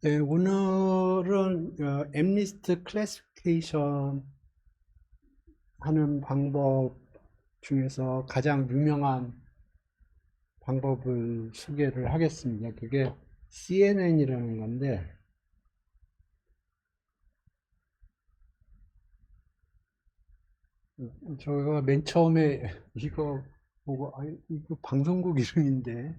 네, 오늘은 엠리스트 클래시피케이션 하는 방법 중에서 가장 유명한 방법을 소개를 하겠습니다. 그게 CNN이라는 건데, 저희가 맨 처음에 이거 보고, 아, 이거 방송국 이름인데.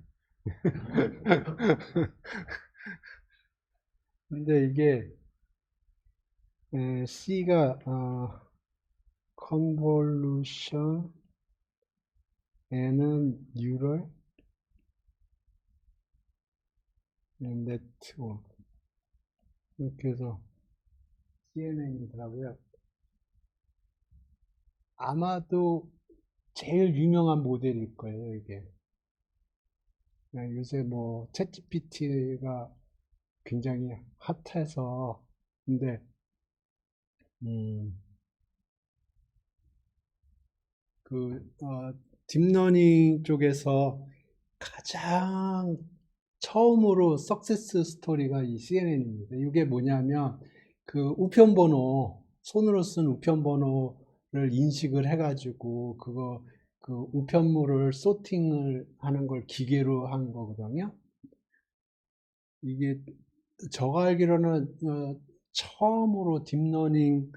근데 이게 C가 convolution, N은 neural network 이렇게 해서 CNN이더라고요. 아마도 제일 유명한 모델일 거예요, 이게. 요새 뭐, 챗GPT가 굉장히 핫해서, 근데, 음, 딥러닝 쪽에서 가장 처음으로 석세스 스토리가 이 CNN입니다. 이게 뭐냐면, 우편번호, 손으로 쓴 우편번호를 인식을 해가지고, 그 우편물을 소팅을 하는 걸 기계로 한 거거든요. 이게, 제가 알기로는, 처음으로 딥러닝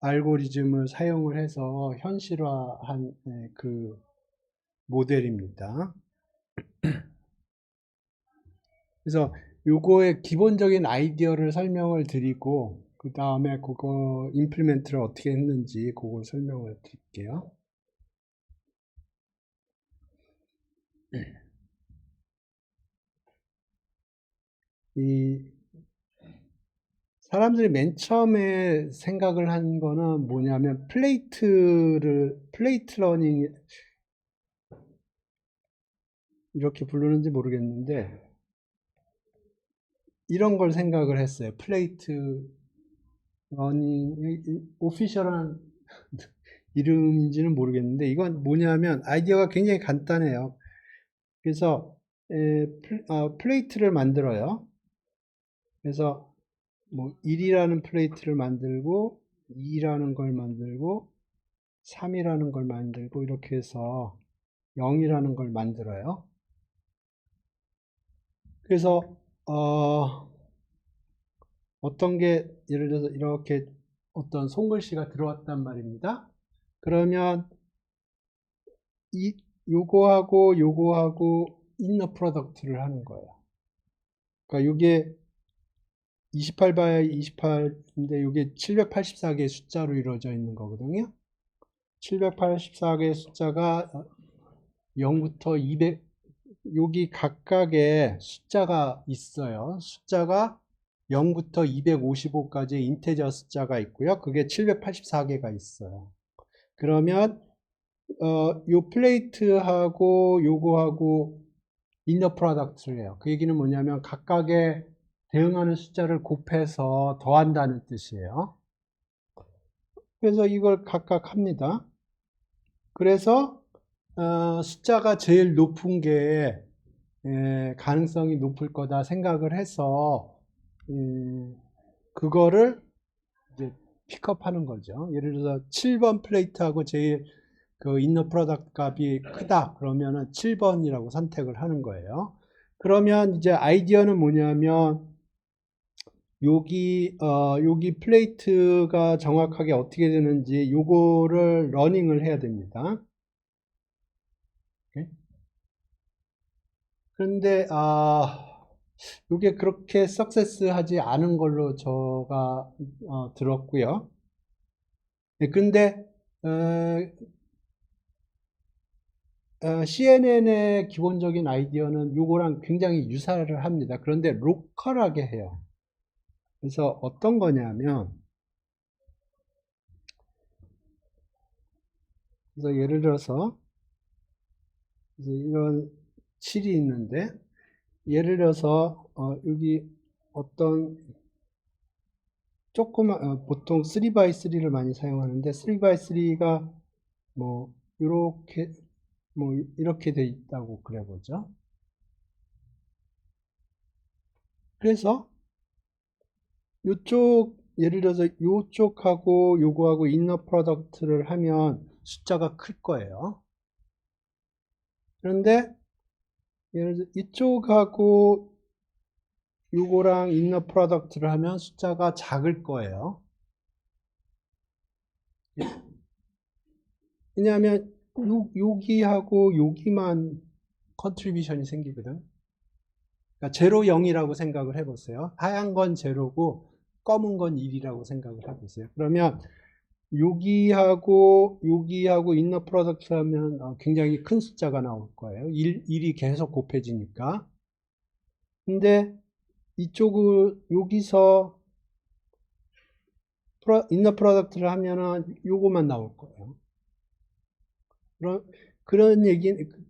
알고리즘을 사용을 해서 현실화한 그 모델입니다. 그래서 요거의 기본적인 아이디어를 설명을 드리고 그 다음에 그거 임플리멘트를 어떻게 했는지 그걸 설명을 드릴게요. 이 사람들이 맨 처음에 생각을 한 거는 뭐냐면 플레이트 러닝 이렇게 부르는지 모르겠는데 이런 걸 생각을 했어요. 플레이트 러닝 오피셜한 이름인지는 모르겠는데 이건 뭐냐면 아이디어가 굉장히 간단해요. 그래서 플레이트를 만들어요. 그래서 뭐 1이라는 플레이트를 만들고 2라는 걸 만들고 3이라는 걸 만들고 이렇게 해서 0이라는 걸 만들어요. 그래서 어떤 게 예를 들어서 이렇게 어떤 손글씨가 들어왔단 말입니다. 그러면 요거하고 인너 프로덕트를 하는 거예요. 그러니까 이게 28바이 28인데 이게 784개의 숫자로 이루어져 있는 거거든요. 784개의 숫자가 0부터 200, 여기 각각의 숫자가 있어요. 숫자가 0부터 255까지 인테저 숫자가 있고요. 그게 784개가 있어요. 그러면 요 플레이트하고 요거하고 이너 프로덕트를 해요. 그 얘기는 뭐냐면 각각의 대응하는 숫자를 곱해서 더한다는 뜻이에요. 그래서 이걸 각각 합니다. 그래서 숫자가 제일 높은 게 가능성이 높을 거다 생각을 해서 그거를 이제 픽업하는 거죠. 예를 들어서 7번 플레이트하고 제일 그 인너 프로덕트 값이 크다 그러면은 7번이라고 선택을 하는 거예요. 그러면 이제 아이디어는 뭐냐면 여기 플레이트가 정확하게 어떻게 되는지 요거를 러닝을 해야 됩니다. 그런데 요게 그렇게 석세스하지 않은 걸로 제가 들었고요. 네, 근데 CNN의 기본적인 아이디어는 요거랑 굉장히 유사를 합니다. 그런데 로컬하게 해요. 그래서 어떤 거냐면, 그래서 예를 들어서 이런 7이 있는데, 예를 들어서 여기 어떤 조그만 보통 3x3를 많이 사용하는데 3x3가 뭐 이렇게 뭐 이렇게 돼 있다고 그래 보죠. 그래서 요쪽, 예를 들어서 요쪽하고 요거하고 인너 프로덕트를 하면 숫자가 클 거예요. 그런데 예를 들어 이쪽하고 요거랑 인너 프로덕트를 하면 숫자가 작을 거예요. 왜냐하면 여기하고 여기만 컨트리뷰션이 생기거든. 그러니까 제로 0이라고 생각을 해보세요. 하얀 건 제로고 검은 건 1이라고 생각을 해보세요. 그러면 여기하고 인너 프로덕트 하면 굉장히 큰 숫자가 나올 거예요. 1이 계속 곱해지니까. 근데 이쪽을 여기서 인너 프로덕트를 하면은 요거만 나올 거예요. 그런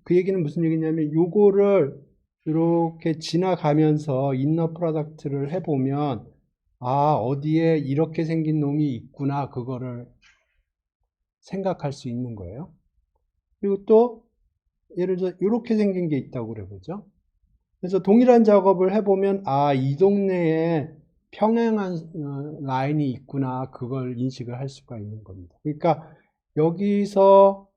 그 얘기는 무슨 얘기냐면 요거를 이렇게 지나가면서 인너 프로덕트를 해보면 아, 어디에 이렇게 생긴 놈이 있구나, 그거를 생각할 수 있는 거예요. 그리고 또 예를 들어 이렇게 생긴 게 있다고 그래보죠. 그래서 동일한 작업을 해보면 아, 이 동네에 평행한 라인이 있구나, 그걸 인식을 할 수가 있는 겁니다. 그러니까 여기서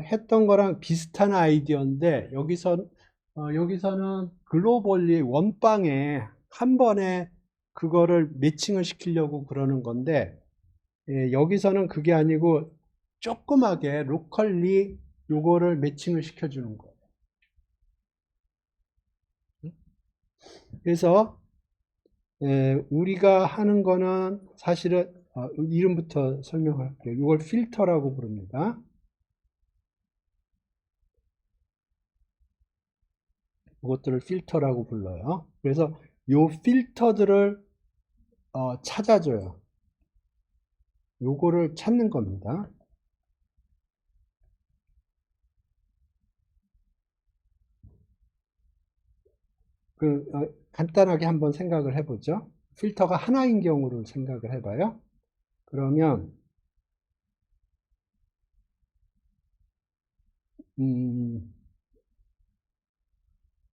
했던 거랑 비슷한 아이디어인데 여기서는 글로벌리 원방에 한 번에 그거를 매칭을 시키려고 그러는 건데 여기서는 그게 아니고 조그맣게 로컬리 요거를 매칭을 시켜주는 거예요. 그래서 우리가 하는 거는 사실은 이름부터 설명할게요. 이걸 필터라고 부릅니다. 이것들을 필터라고 불러요. 그래서 요 필터들을 찾아줘요. 요거를 찾는 겁니다. 간단하게 한번 생각을 해보죠. 필터가 하나인 경우를 생각을 해봐요. 그러면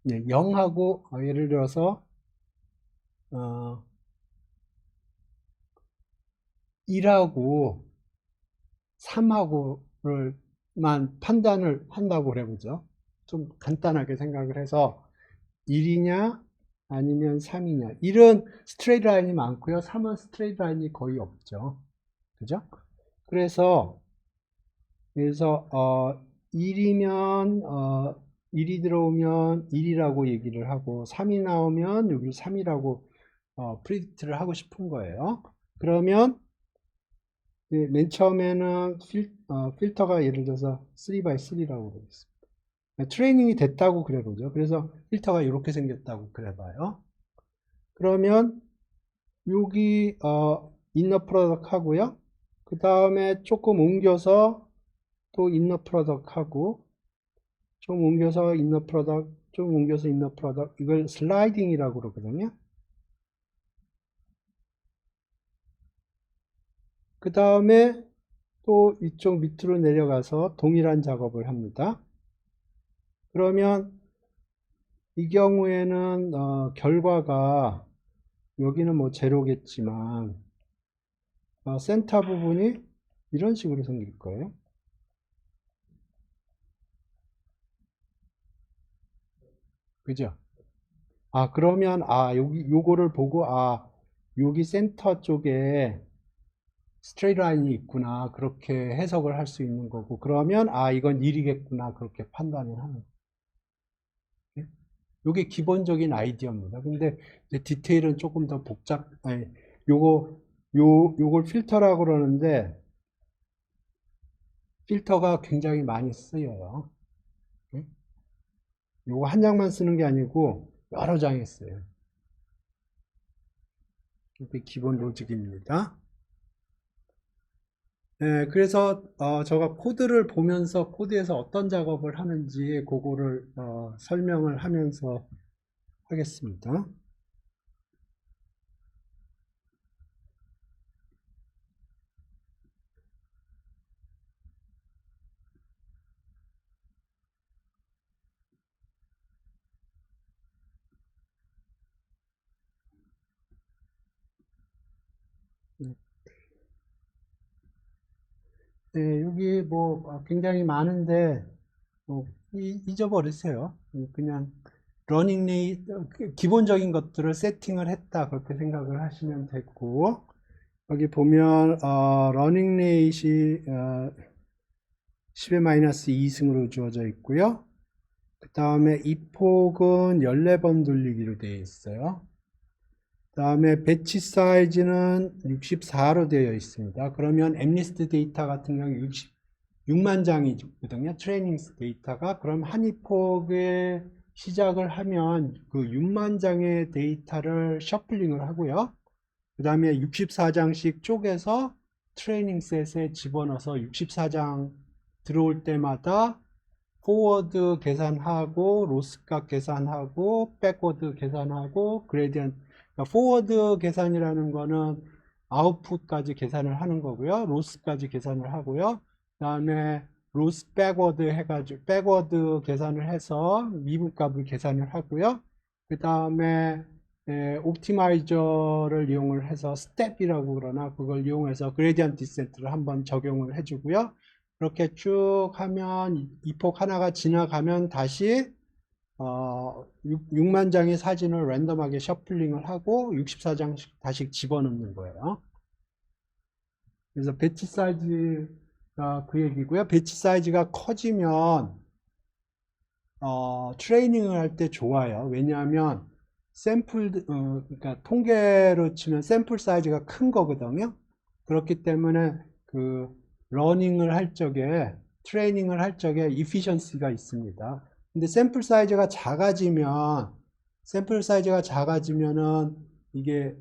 네, 0하고 예를 들어서 1하고 3하고를만 판단을 한다고 그래보죠. 좀 간단하게 생각을 해서 1이냐 아니면 3이냐. 1은 스트레이트 라인이 많고요. 3은 스트레이트 라인이 거의 없죠. 그죠? 그래서 1이면 1이 들어오면 1이라고 얘기를 하고 3이 나오면 여기 3이라고 프리딕트를 하고 싶은 거예요. 그러면 맨 처음에는 필터가 예를 들어서 3x3라고 그러겠습니다. 트레이닝이 됐다고 그래보죠. 그래서 필터가 이렇게 생겼다고 그래봐요. 그러면 여기 인너 프로덕트 하고요. 그 다음에 조금 옮겨서 또 인너 프로덕트 하고 좀 옮겨서 인너 프로덕트 좀 옮겨서 인너 프로덕트 이걸 슬라이딩이라고 그러거든요. 그 다음에 또 이쪽 밑으로 내려가서 동일한 작업을 합니다. 그러면 이 경우에는 결과가 여기는 뭐 제로겠지만 센터 부분이 이런 식으로 생길 거예요. 그죠? 그러면 여기 요거를 보고 여기 센터 쪽에 스트레이트 라인이 있구나, 그렇게 해석을 할 수 있는 거고, 그러면 이건 1이겠구나, 그렇게 판단을 하는 거예요. 요게 기본적인 아이디어입니다. 근데 이제 디테일은 조금 더 아니, 요걸 필터라고 그러는데 필터가 굉장히 많이 쓰여요. 요거 한 장만 쓰는 게 아니고 여러 장에 써요. 이게 기본 로직입니다. 그래서 제가 코드를 보면서 코드에서 어떤 작업을 하는지 그거를 설명을 하면서 하겠습니다. 여기 뭐 굉장히 많은데 잊어버리세요. 그냥 러닝 레이 기본적인 것들을 세팅을 했다 그렇게 생각을 하시면 되고, 여기 보면 러닝 레이시 10의 마이너스 2승으로 주어져 있고요. 그 다음에 이 폭은 14번 돌리기로 되어 있어요. 그 다음에 배치 사이즈는 64로 되어 있습니다. 그러면 엠리스트 데이터 같은 경우 6만 장이거든요. 트레이닝 데이터가. 그럼 한 이폭에 시작을 하면 그 6만 장의 데이터를 셔플링을 하고요. 그 다음에 64장씩 쪼개서 트레이닝 셋에 집어넣어서 64장 들어올 때마다 포워드 계산하고 로스값 계산하고 백워드 계산하고 그레디언트. 그러니까 포워드 계산이라는 거는 아웃풋까지 계산을 하는 거고요. 로스까지 계산을 하고요. 그 다음에 로스 백워드 해가지고 백워드 계산을 해서 미분값을 계산을 하고요. 그 다음에 옵티마이저를 이용을 해서 스텝이라고 그러나 그걸 이용해서 그레디언트 디센트를 한번 적용을 해주고요. 그렇게 쭉 하면 이폭 하나가 지나가면 다시 6만 장의 사진을 랜덤하게 셔플링을 하고 64장씩 다시 집어넣는 거예요. 그래서 배치 사이즈가 그 얘기고요. 배치 사이즈가 커지면 트레이닝을 할 때 좋아요. 왜냐하면 샘플 그러니까 통계로 치면 샘플 사이즈가 큰 거거든요. 그렇기 때문에 그 러닝을 할 적에 트레이닝을 할 적에 이피션시가 있습니다. 근데 샘플 사이즈가 작아지면은 이게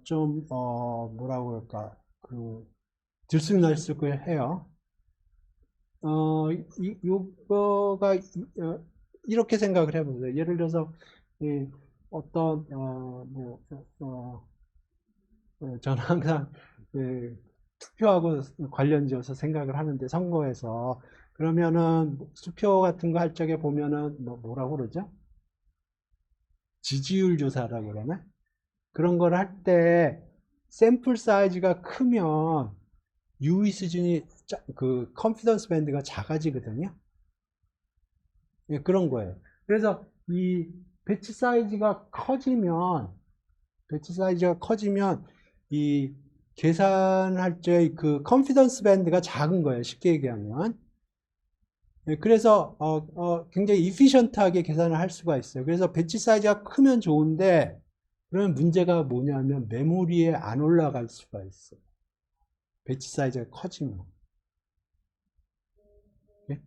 좀 뭐라고 그럴까 그 들쑥날쑥을 해요. 요거가 이렇게 생각을 해보세요. 예를 들어서 어떤 저는 항상 투표하고 관련지어서 생각을 하는데 선거에서 그러면은 수표 같은 거 할 적에 보면은 뭐라고 그러죠? 지지율 조사라고 그러나? 그런 걸 할 때 샘플 사이즈가 크면 유의 수준이 그 컨피던스 밴드가 작아지거든요. 예, 그런 거예요. 그래서 이 배치 사이즈가 커지면 이 계산할 때 그 컨피던스 밴드가 작은 거예요. 쉽게 얘기하면. 예, 그래서 굉장히 이피션트하게 계산을 할 수가 있어요. 그래서 배치 사이즈가 크면 좋은데 그러면 문제가 뭐냐면 메모리에 안 올라갈 수가 있어요. 배치 사이즈가 커지면. 예?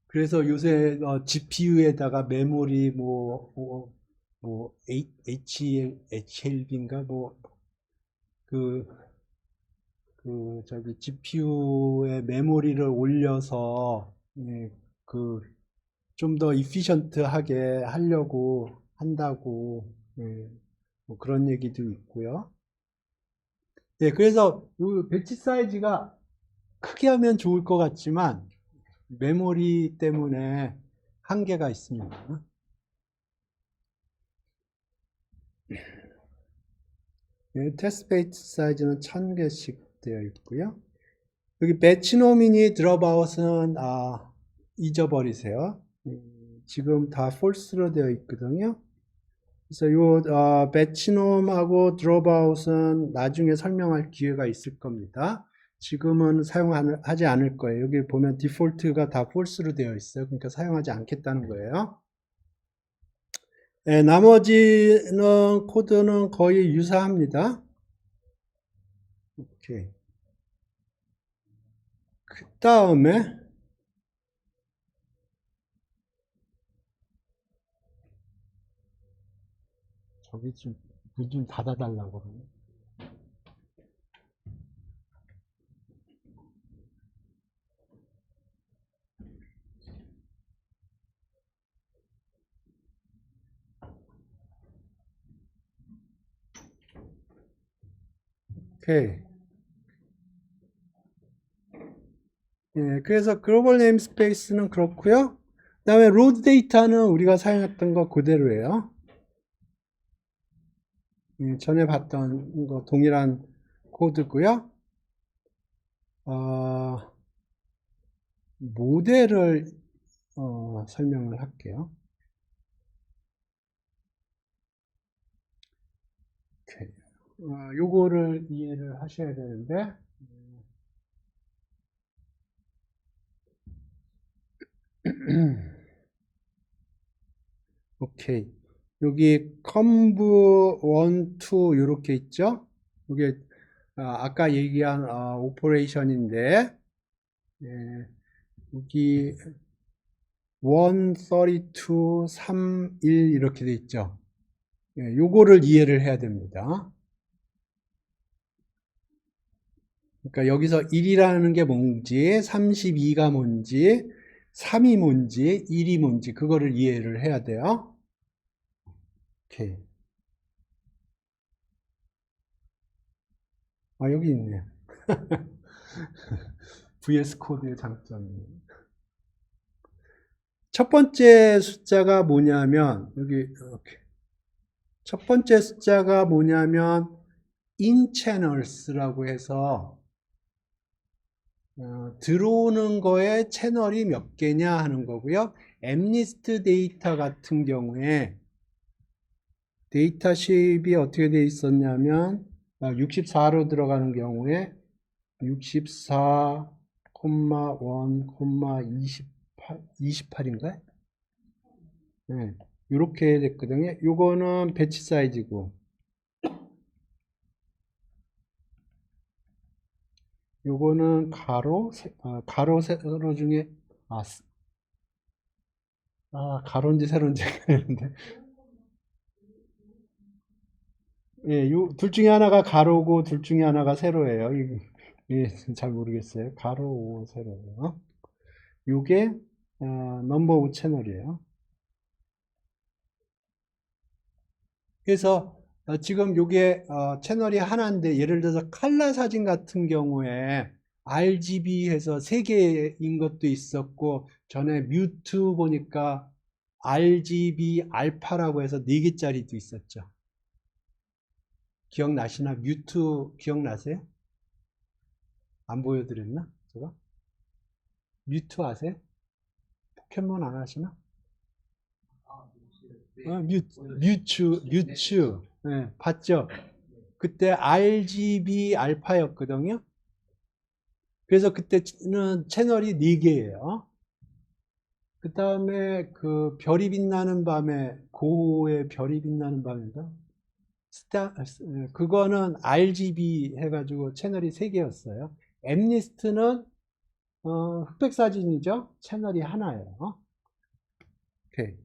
그래서 요새 GPU에다가 메모리 HLB인가 그 저기 GPU에 메모리를 올려서 그 좀 더 이피션트하게 하려고 한다고 뭐 그런 얘기도 있고요. 예, 그래서 이 배치 사이즈가 크게 하면 좋을 것 같지만 메모리 때문에 한계가 있습니다. 예, 테스트 베이스 사이즈는 1000개씩 되어 있고요. 여기 배치노미니 드롭아웃은 잊어버리세요. 지금 다 폴스로 되어 있거든요. 그래서 요 배치놈하고 드롭아웃은 나중에 설명할 기회가 있을 겁니다. 지금은 사용하지 않을 거예요. 여기 보면 디폴트가 다 폴스로 되어 있어요. 그러니까 사용하지 않겠다는 거예요. 네, 나머지는 코드는 거의 유사합니다. 오케이. 그 다음에 저기 좀 문 좀 닫아달라고 그러네. 오케이. 예, 그래서 글로벌 네임스페이스는 그렇고요. 그 다음에 로드 데이터는 우리가 사용했던 거 그대로예요. 전에 봤던 거 동일한 코드고요. 모델을 설명을 할게요. 오케이. 요거를 이해를 하셔야 되는데, 오케이. 여기 컴브 1, 2 이렇게 있죠? 이게 아까 얘기한 오퍼레이션인데, 예, 여기 1, 32, 3, 1 이렇게 돼 있죠? 예, 요거를 이해를 해야 됩니다. 그러니까 여기서 1이라는 게 뭔지, 32가 뭔지, 3이 뭔지, 1이 뭔지 그거를 이해를 해야 돼요. 오케이. 여기 있네. VS 코드의 장점이. 첫 번째 숫자가 뭐냐면, 여기, 이렇게. 첫 번째 숫자가 뭐냐면, in channels라고 해서, 들어오는 거에 채널이 몇 개냐 하는 거고요. 엠니스트 데이터 같은 경우에 데이터십이 어떻게 되어 있었냐면 64로 들어가는 경우에 64, 1, 28인가요? 네, 이렇게 됐거든요. 요거는 배치 사이즈고 요거는 가로 세로 중에 아, 가로인지 세로인지 헷갈리는데 예, 둘 중에 하나가 가로고 둘 중에 하나가 세로예요. 예, 잘 모르겠어요. 가로, 세로요. 요게 넘버 오브 채널이에요. 그래서 지금 요게 채널이 하나인데 예를 들어서 칼라 사진 같은 경우에 RGB 해서 3개인 것도 있었고 전에 뮤트 보니까 RGB 알파라고 해서 4개짜리도 있었죠. 기억나시나? 뮤트 기억나세요? 안 보여드렸나? 제가? 뮤트 아세요? 포켓몬 안 하시나? 뮤츠. 네, 봤죠? 그때 RGB 알파였거든요. 그래서 그때는 채널이 4개예요. 그 다음에 그 별이 빛나는 밤에, 고호의 별이 빛나는 밤인가? 그거는 RGB 해가지고 채널이 3개였어요. 엠니스트는 흑백 사진이죠. 채널이 하나예요. 오케이.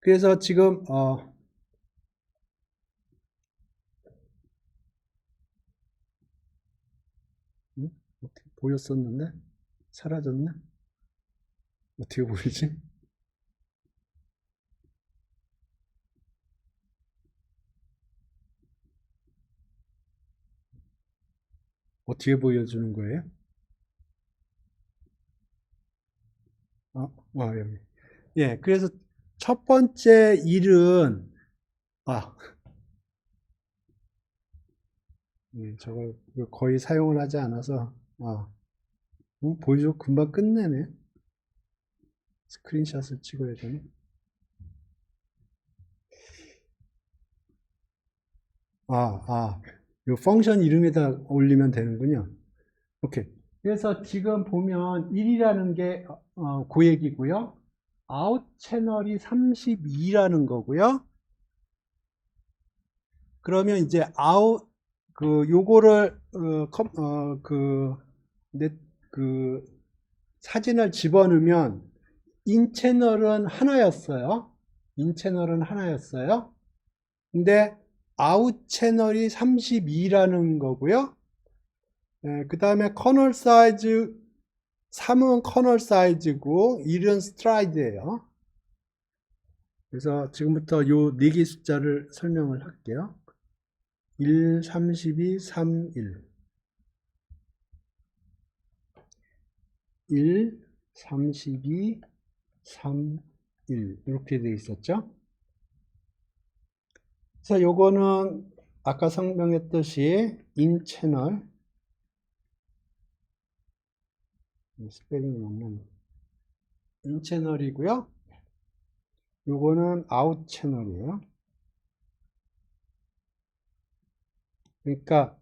그래서 지금 어떻게 보였었는데 사라졌네. 어떻게 보이지? 어떻게 보여주는 거예요? 여기. 예, 그래서 첫 번째 일은 아, 저걸 거의 사용을 하지 않아서 보여줘 금방 끝내네. 스크린샷을 찍어야 되네. 이 펑션 이름에다 올리면 되는군요. 오케이. 그래서 지금 보면 1이라는 게 고액이고요. 아웃 채널이 32라는 거고요. 그러면 이제 요거를 그 사진을 집어넣으면 인 채널은 하나였어요. 인 채널은 하나였어요. 근데 아웃 채널이 32라는 거고요. 그 다음에 커널 사이즈 3은 커널 사이즈고 1은 스트라이드예요. 그래서 지금부터 요 4개 숫자를 설명을 할게요. 1, 32, 3, 1. 1, 32, 3, 1 이렇게 되어 있었죠. 그래서 요거는 아까 설명했듯이 인 채널, 스페링이 없는 인 채널이고요. 요거는 아웃 채널이에요. 그러니까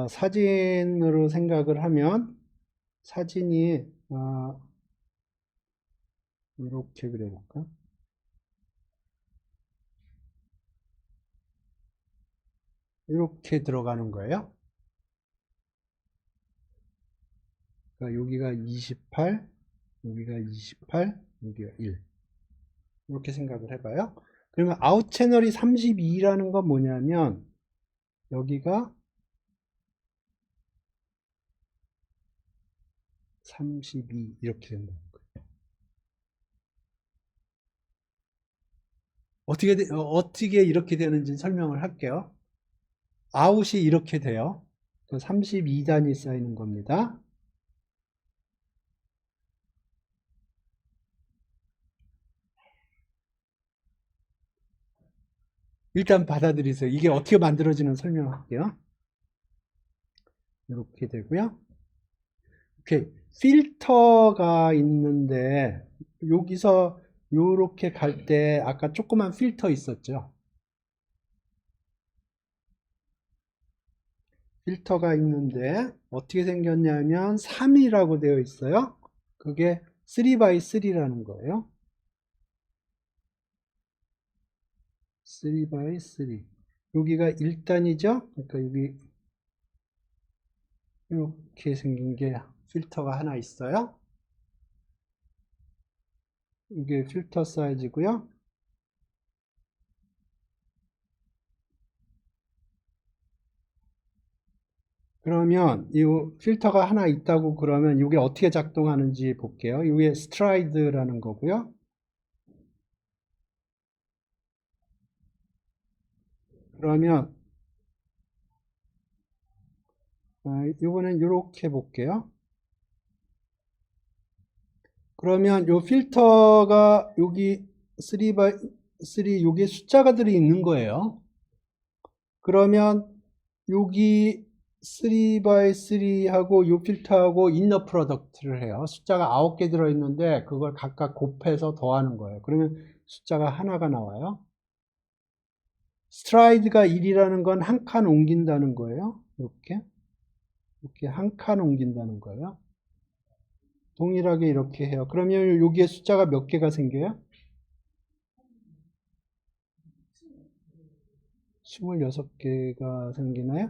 사진으로 생각을 하면 사진이 이렇게 그려볼까? 이렇게 들어가는 거예요. 그러니까 여기가 28, 여기가 28, 여기가 1. 이렇게 생각을 해봐요. 그러면 아웃 채널이 32라는 건 뭐냐면 여기가 32 이렇게 된다는 거예요. 어떻게 이렇게 되는지 설명을 할게요. 아웃이 이렇게 돼요. 32단이 쌓이는 겁니다. 일단 받아들이세요. 이게 어떻게 만들어지는 설명할게요. 이렇게 되고요. 오케이. 필터가 있는데 여기서 이렇게 갈 때 아까 조그만 필터 있었죠. 필터가 있는데 어떻게 생겼냐면 3이라고 되어 있어요. 그게 3x3라는 거예요. 3x3. 여기가 1단이죠. 그러니까 여기 이렇게 생긴 게 필터가 하나 있어요. 이게 필터 사이즈고요. 그러면 이 필터가 하나 있다고 그러면 이게 어떻게 작동하는지 볼게요. 이게 스트라이드라는 거고요. 그러면 이거는 이렇게 볼게요. 그러면 이 필터가 여기 3x3 여기에 숫자가 들어 있는 거예요. 그러면 여기 3x3하고 이 필터하고 인너 프로덕트를 해요. 숫자가 9개 들어있는데 그걸 각각 곱해서 더하는 거예요. 그러면 숫자가 하나가 나와요. 스트라이드가 1이라는 건 한 칸 옮긴다는 거예요. 이렇게 한 칸 옮긴다는 거예요. 동일하게 이렇게 해요. 그러면 여기에 숫자가 몇 개가 생겨요? 26개가 생기나요?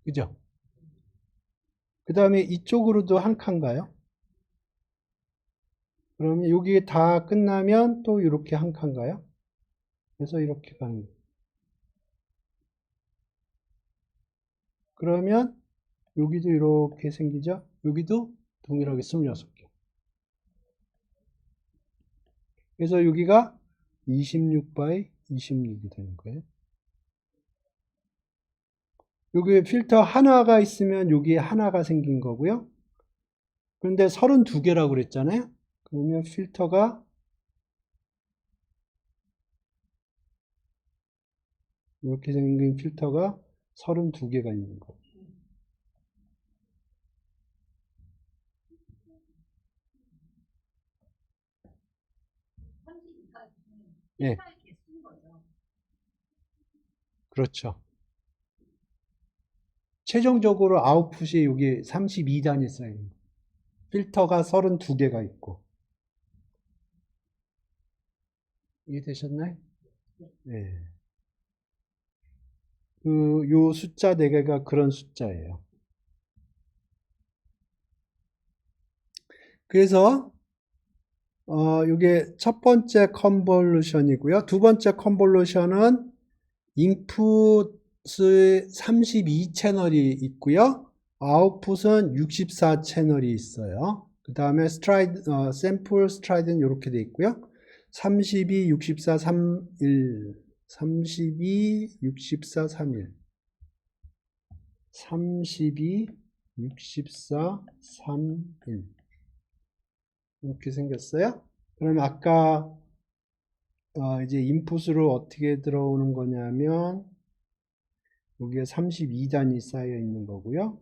그죠? 그 다음에 이쪽으로도 한 칸가요? 그러면 여기 다 끝나면 또 이렇게 한 칸가요? 그래서 이렇게 가는 거예요. 그러면 여기도 이렇게 생기죠? 여기도 동일하게 26개. 그래서 여기가 26 x 26이 되는 거예요. 여기에 필터 하나가 있으면 여기에 하나가 생긴 거고요. 그런데 32개라고 그랬잖아요. 그러면 필터가 이렇게 생긴 필터가 32개가 있는 거예요. 예. 그렇죠. 최종적으로 아웃풋이 여기 32단이 쌓여요. 필터가 32개가 있고. 이해되셨나요? 네. 요 숫자 4개가 그런 숫자예요. 그래서, 이게 첫 번째 컨볼루션이고요. 두 번째 컨볼루션은 인풋의 32 채널이 있고요. 아웃풋은 64 채널이 있어요. 그 다음에 샘플 스트라이드는 이렇게 되어 있고요. 32, 64, 31, 32, 64, 31, 32, 64, 31 이렇게 생겼어요. 그러면 아까 이제 인풋으로 어떻게 들어오는 거냐면 여기가 32단이 쌓여 있는 거고요.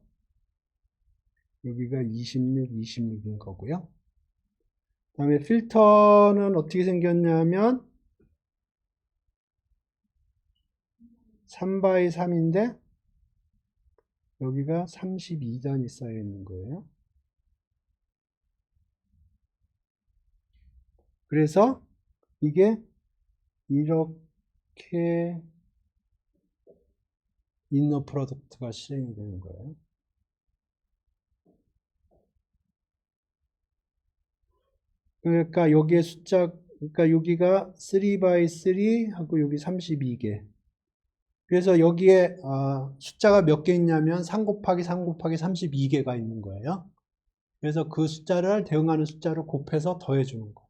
여기가 26, 26인 거고요. 그 다음에 필터는 어떻게 생겼냐면 3 x 3인데 여기가 32단이 쌓여 있는 거예요. 그래서 이게 이렇게 이너 프로덕트가 실행이 되는 거예요. 그러니까 여기에 숫자, 그러니까 여기가 3 x 3 하고 여기 32개. 그래서 여기에 숫자가 몇 개 있냐면 3 곱하기 3 곱하기 32개가 있는 거예요. 그래서 그 숫자를 대응하는 숫자로 곱해서 더해주는 거.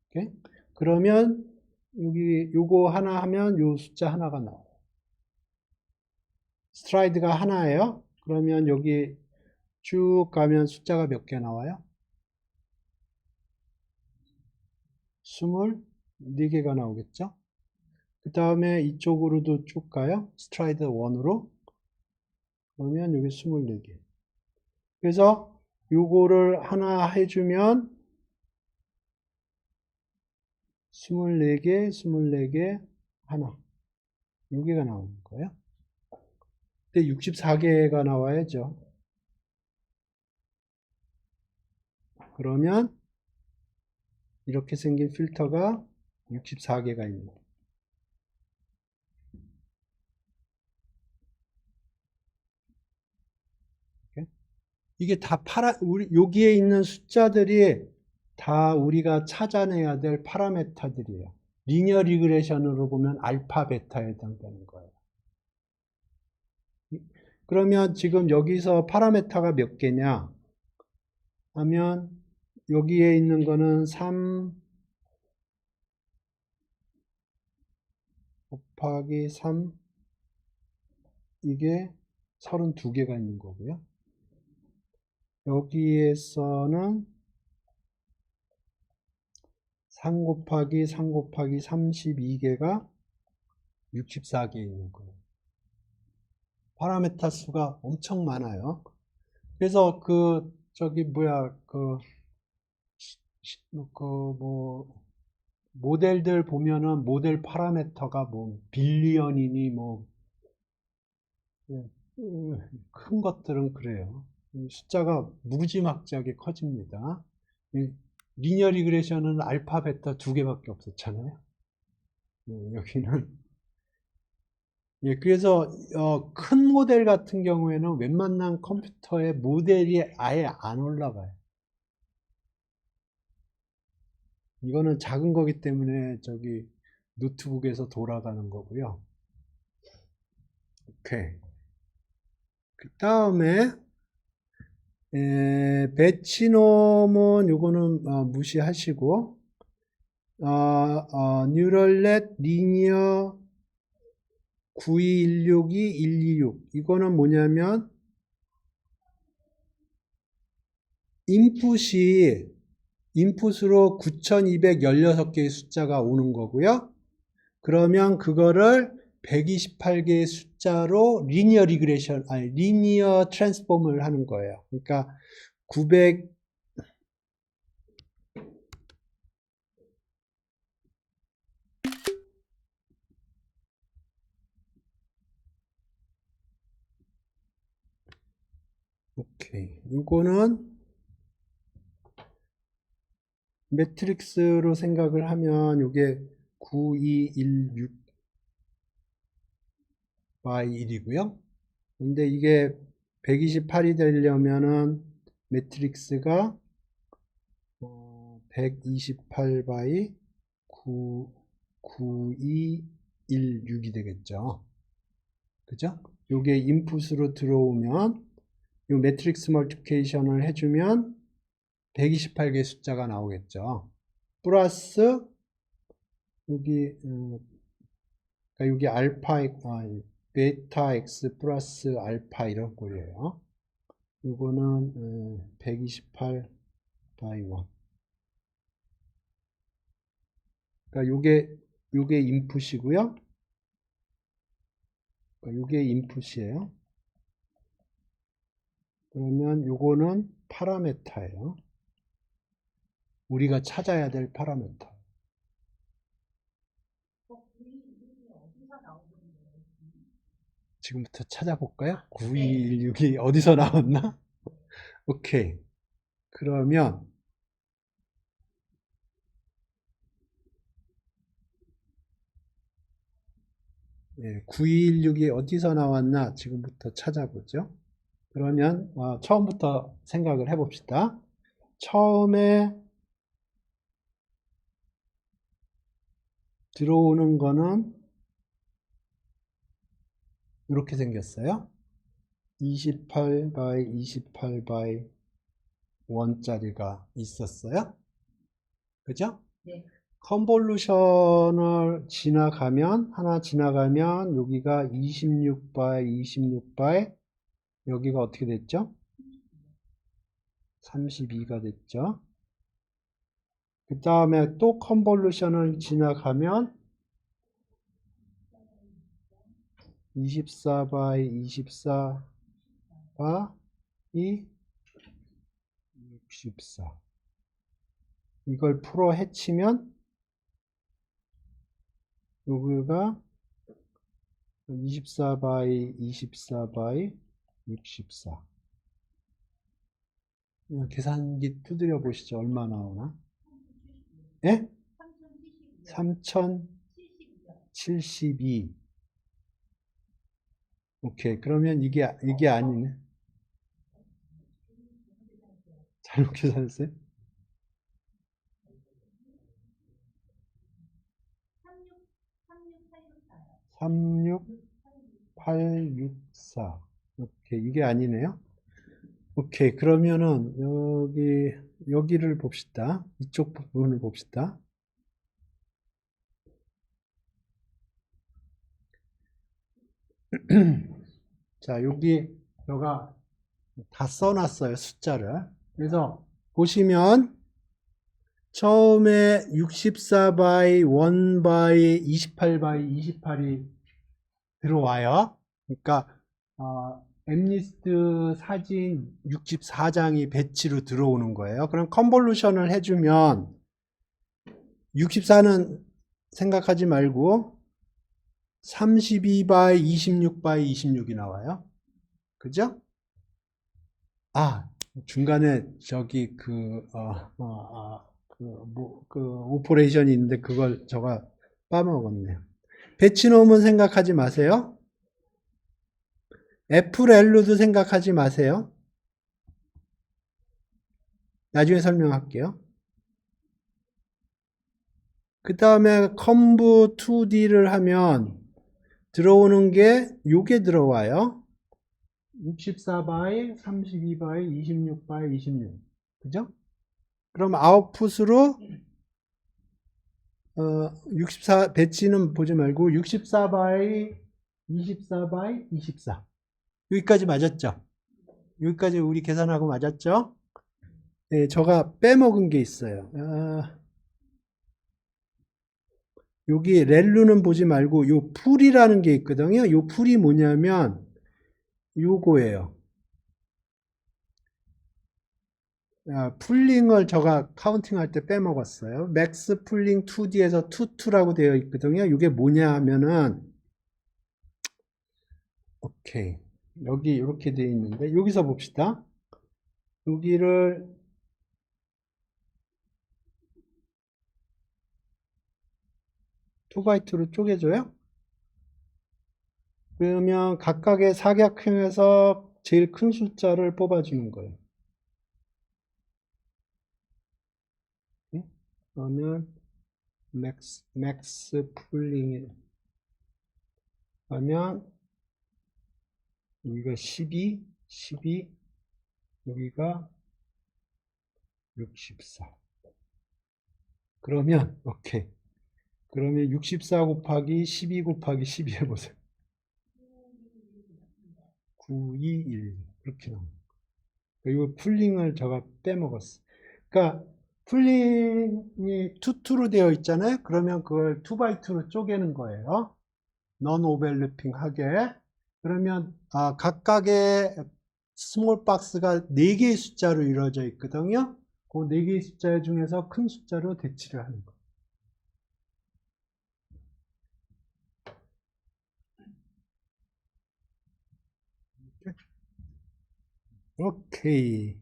오케이? 그러면 여기 요거 하나 하면 요 숫자 하나가 나와요. 스트라이드가 하나예요. 그러면 여기 쭉 가면 숫자가 몇 개 나와요? 24개가 나오겠죠? 그 다음에 이쪽으로도 쭉 가요. 스트라이드 1으로. 그러면 여기 24개. 그래서 요거를 하나 해주면 24개, 24개, 하나. 여기가 나오는 거예요. 근데 64개가 나와야죠. 그러면 이렇게 생긴 필터가 64개가 있는 거예요. 이게 다 여기에 있는 숫자들이 다 우리가 찾아내야 될 파라메타들이에요. 리니어 리그레션으로 보면 알파, 베타에 해당되는 거예요. 그러면 지금 여기서 파라메타가 몇 개냐 하면 여기에 있는 거는 3 곱하기 3 이게 32개가 있는 거고요. 여기에서는 3 곱하기 3 곱하기 32개가 64개 있는 거예요. 파라메타 수가 엄청 많아요. 그래서 모델들 보면은 모델 파라메터가 뭐 빌리언이니 뭐 큰 것들은 그래요. 숫자가 무지막지하게 커집니다. 리니어 리그레션은 알파, 베타 2개밖에 없었잖아요. 여기는 그래서 큰 모델 같은 경우에는 웬만한 컴퓨터에 모델이 아예 안 올라가요. 이거는 작은 거기 때문에 저기 노트북에서 돌아가는 거고요. 오케이. 그 다음에 배치놈은 요거는 무시하시고 뉴럴넷 리니어 92162 126 이거는 뭐냐면 인풋으로 9216개의 숫자가 오는 거고요. 그러면 그거를 128개의 숫자로 리니어 리그레션, 리니어 트랜스폼을 하는 거예요. 그러니까 900, 오케이. 이거는 매트릭스로 생각을 하면 이게 9216 by 1이고요. 근데 이게 128이 되려면은 매트릭스가 128 by 9216이 되겠죠. 그죠? 요게 인풋으로 들어오면 요 매트릭스 멀티플리케이션을 해주면 128개의 숫자가 나오겠죠. 플러스 여기 그러니까 여기 알파 베타 x 플러스 알파 이런 꼴이에요. 이거는 128 by 1. 그러니까 요게 인풋이고요. 요게 인풋이에요. 그러면 요거는 파라메타예요. 우리가 찾아야 될 파라메타. 지금부터 찾아볼까요? 9216이 어디서 나왔나? 오케이. 그러면 9216이 어디서 나왔나 지금부터 찾아보죠. 그러면 처음부터 생각을 해봅시다. 처음에 들어오는 거는 이렇게 생겼어요. 28 by 28 by 1짜리가 있었어요. 그죠? 네. 컨볼루션을 하나 지나가면 여기가 26 by 26 by 여기가 어떻게 됐죠? 32가 됐죠. 그 다음에 또 컨볼루션을 지나가면 24 by 24 by 64 이걸 풀어 헤치면 여기가 24 by 24 by 64 계산기 두드려 보시죠. 얼마 나오나? 예? 3072 오케이. 그러면 이게 아니네. 잘못 계산했어요? 36864 오케이. 이게 아니네요. 오케이. 그러면은 여기를 봅시다. 이쪽 부분을 봅시다. 자, 여가 다 써놨어요. 숫자를. 그래서 보시면 처음에 64 by 1 by 28 by 28이 들어와요. 그러니까 엠리스트 사진 64장이 배치로 들어오는 거예요. 그럼 컨볼루션을 해주면 64는 생각하지 말고 32 by 26 by 26이 나와요. 그죠? 중간에 저기 오퍼레이션이 있는데 그걸 제가 빠먹었네요. 배치놈은 생각하지 마세요. FL도 생각하지 마세요. 나중에 설명할게요. 그 다음에 컴브 2D를 하면 들어오는 게 요게 들어와요. 64 by 32 by 26 by 26 그죠? 그럼 아웃풋으로 64 배치는 보지 말고 64 by 24 by 24 여기까지 맞았죠? 여기까지 우리 계산하고 맞았죠? 네, 제가 빼먹은 게 있어요. 여기 렐루는 보지 말고 요 풀이라는 게 있거든요. 요 풀이 뭐냐면 요거예요. 풀링을 제가 카운팅할 때 빼먹었어요. 맥스 풀링 2D에서 22라고 되어 있거든요. 이게 뭐냐 하면은 오케이. 여기 이렇게 되어 있는데 여기서 봅시다. 여기를 2x2로 쪼개줘요. 그러면 각각의 사각형에서 제일 큰 숫자를 뽑아주는 거예요. 그러면 맥스 풀링에 하면 여기가 12 여기가 64 그러면 오케이. 그러면 64 곱하기 12 곱하기 12 해보세요. 921 그렇게 나옵니다. 이거 풀링을 제가 빼먹었어. 그러니까 풀링이 2로 되어 있잖아요. 그러면 그걸 2x2로 쪼개는 거예요. non overlapping 하게. 그러면 각각의 스몰 박스가 4개의 숫자로 이루어져 있거든요. 그 4개의 숫자 중에서 큰 숫자로 대치를 하는 거예요. 오케이.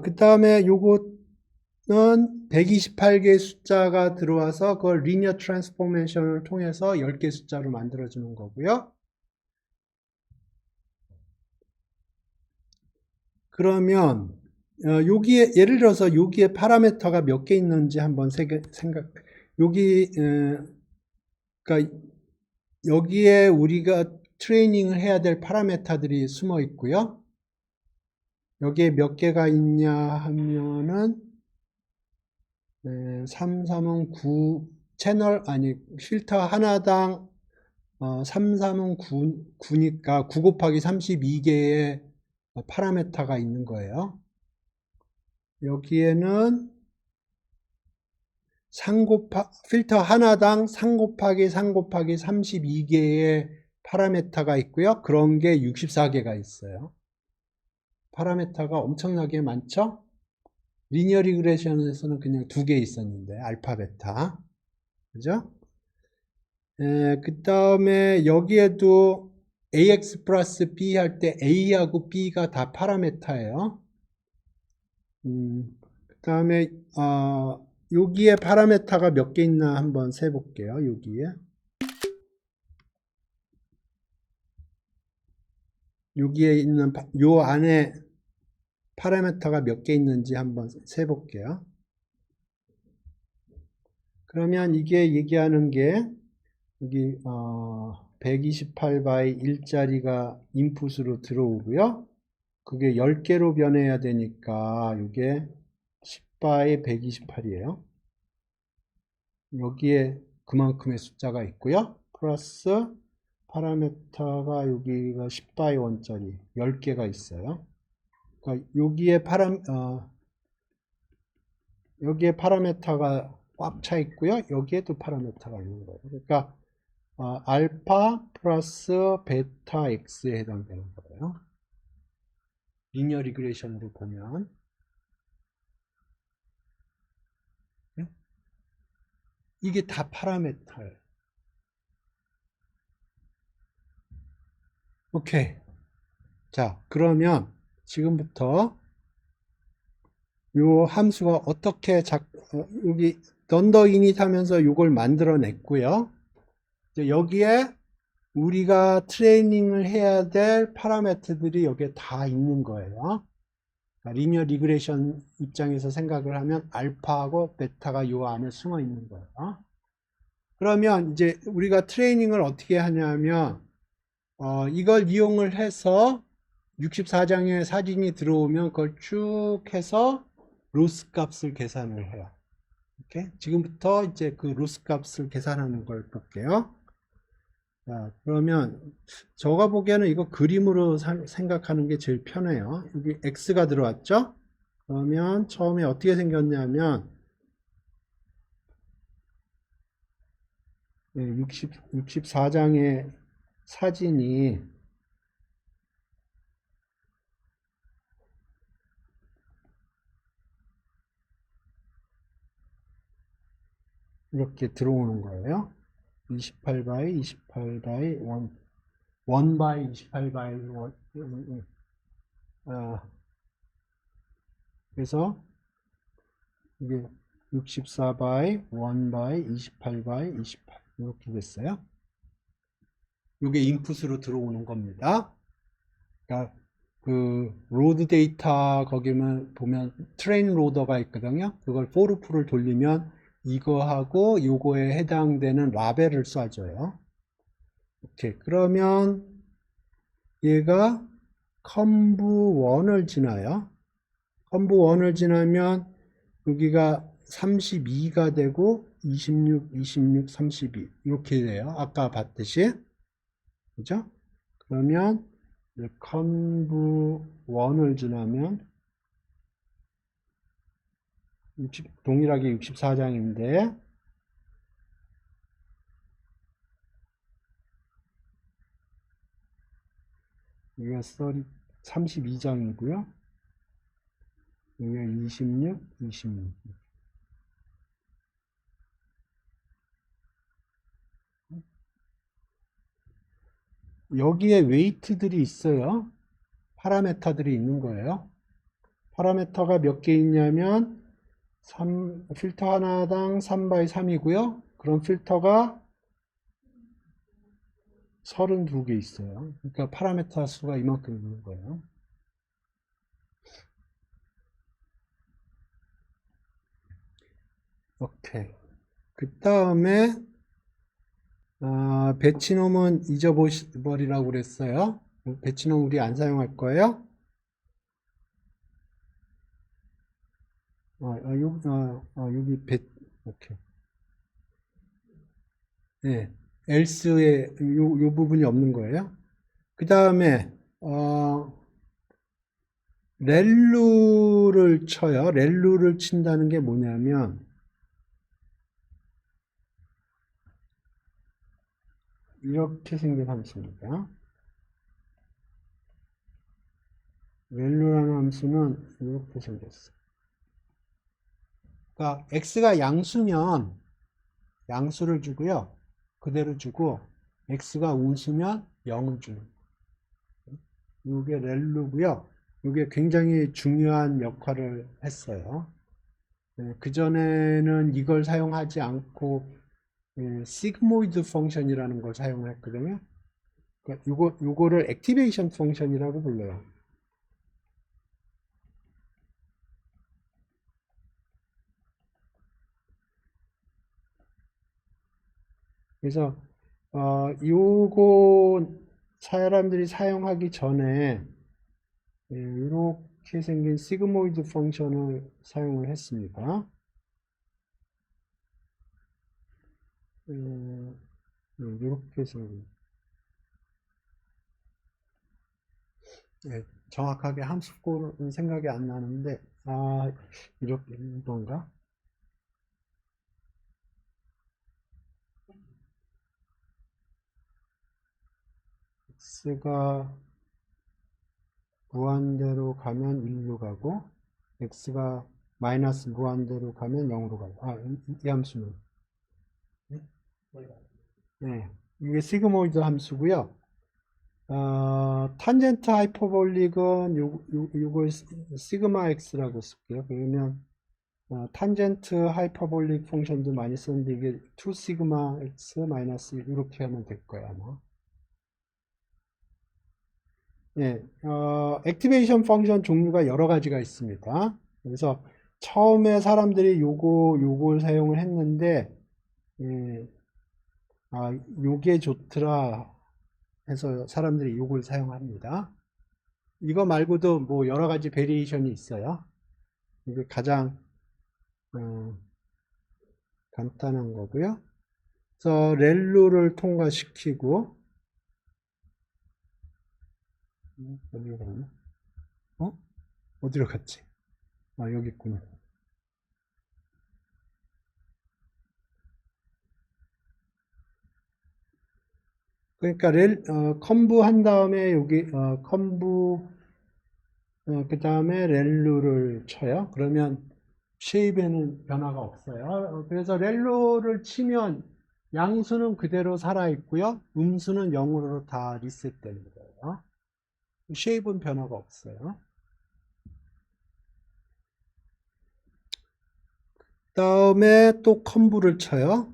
그 다음에 요거는 128개의 숫자가 들어와서 그걸 리니어 트랜스포메이션을 통해서 10개 숫자로 만들어주는 거고요. 그러면 여기에 예를 들어서 여기에 파라미터가 몇 개 있는지 한번 생각. 여기 그러니까 여기에 우리가 트레이닝을 해야 될 파라미터들이 숨어 있고요. 여기에 몇 개가 있냐 하면은 3, 3은 9 채널 아니 필터 하나당 3, 3은 9니까 9 곱하기 32개의 파라미터가 있는 거예요. 여기에는 필터 하나당 3 곱하기 3 곱하기 32개의 파라미터가 있고요. 그런 게 64개가 있어요. 파라미터가 엄청나게 많죠? 리니어 리그레션에서는 그냥 2개 있었는데, 알파, 베타. 그죠? 그 다음에 여기에도 AX 플러스 B 할 때 A하고 B가 다 파라미터예요. 그 다음에, 여기에 파라미터가 몇 개 있나 한번 세볼게요. 여기에. 여기에 있는, 요 안에 파라미터가 몇 개 있는지 한번 세볼게요. 그러면 이게 얘기하는 게, 여기, 128바이 1짜리가 인풋으로 들어오고요. 그게 10개로 변해야 되니까, 이게 10바이 128이에요. 여기에 그만큼의 숫자가 있고요. 플러스 파라미터가 여기가 10바이 1짜리 10개가 있어요. 그러니까 여기에 파라미터가 꽉 차 있고요. 여기에도 파라미터가 있는 거예요. 그러니까 알파 플러스 베타 x에 해당되는 거예요. 리니어 리그레이션으로 보면 이게 다 파라미터예요. 오케이. 자, 그러면 지금부터 요 함수가 어떻게 여기 넌더 이닛 하면서 요걸 만들어냈고요. 여기에 우리가 트레이닝을 해야 될 파라미터들이 여기에 다 있는 거예요. 리니어 리그레이션 입장에서 생각을 하면 알파하고 베타가 요 안에 숨어 있는 거예요. 그러면 이제 우리가 트레이닝을 어떻게 하냐면 이걸 이용을 해서 64장의 사진이 들어오면 그걸 쭉 해서 로스 값을 계산을 해요. 이렇게 지금부터 이제 그 로스 값을 계산하는 걸 볼게요. 자, 그러면 제가 보기에는 이거 그림으로 생각하는 게 제일 편해요. 여기 x가 들어왔죠? 그러면 처음에 어떻게 생겼냐면 64장의 사진이 이렇게 들어오는 거예요. 28바이 28바이 1바이 28바이 1. 그래서 이게 64바이 1바이 28바이 28 이렇게 됐어요. 이게 인풋으로 들어오는 겁니다. 그러니까 그 로드 데이터 거기면 보면 트레인 로더가 있거든요. 그걸 포르프를 돌리면 이거하고 요거에 해당되는 라벨을 쏴줘요. 오케이. 그러면 얘가 컴브 1을 지나요. 컴브 1을 지나면 여기가 32가 되고 26, 26, 32 이렇게 돼요. 아까 봤듯이. 그죠? 그러면 컨브 1을 지나면 동일하게 64장인데 여기가 32장이고요. 여기가 26, 26. 여기에 웨이트들이 있어요. 파라메터들이 있는 거예요. 파라메터가 몇 개 있냐면 필터 하나당 3x3이고요. 그럼 필터가 32개 있어요. 그러니까 파라메터 수가 이만큼 있는 거예요. 오케이. 그 다음에 배치놈은 잊어버리라고 그랬어요. 배치놈 우리 안 사용할 거예요. 여기 오케이. 네. else에 요 부분이 없는 거예요. 그 다음에 렐루를 쳐요. 렐루를 친다는 게 뭐냐면 이렇게 생긴 함수입니다. 렐루라는 함수는 이렇게 생겼어. 그러니까 x가 양수면 양수를 주고요. 그대로 주고 x가 음수면 0을 주는 거예요. 이게 렐루고요. 이게 굉장히 중요한 역할을 했어요. 그전에는 이걸 사용하지 않고 시그모이드 펑션이라는 걸 사용했거든요. 그러니까 요거를 액티베이션 펑션이라고 불러요. 그래서 요거 사람들이 사용하기 전에 이렇게 생긴 시그모이드 펑션을 사용을 했습니다. 이렇게 생긴 정확하게 함수꼴은 생각이 안 나는데 이렇게 이건가? x가 무한대로 가면 1로 가고 x가 마이너스 무한대로 가면 0으로 가고 이 함수는 네, 이게 시그모이드 함수고요. 탄젠트 하이퍼볼릭은 요걸 시그마 x라고 쓸게요. 그러면 탄젠트 하이퍼볼릭 펑션도 많이 쓰는데 이게 2 시그마 x 마이너스 이렇게 하면 될 거야 아마. 예, 액티베이션 펑션 종류가 여러 가지가 있습니다. 그래서 처음에 사람들이 요걸 사용을 했는데, 예, 요게 좋더라 해서 사람들이 요걸 사용합니다. 이거 말고도 뭐 여러 가지 베리에이션이 있어요. 이게 가장 간단한 거고요. 그래서 렐루를 통과시키고 어디로 갔나? 어디로 갔지? 여기 있구나. 그러니까 컴브 한 다음에 여기 컴브 그 다음에 렐루를 쳐요. 그러면 쉐입에는 변화가 없어요. 그래서 렐루를 치면 양수는 그대로 살아 있고요. 음수는 0으로 다 리셋되는 거예요. 쉐입은 변화가 없어요. 그 다음에 또 컴브를 쳐요.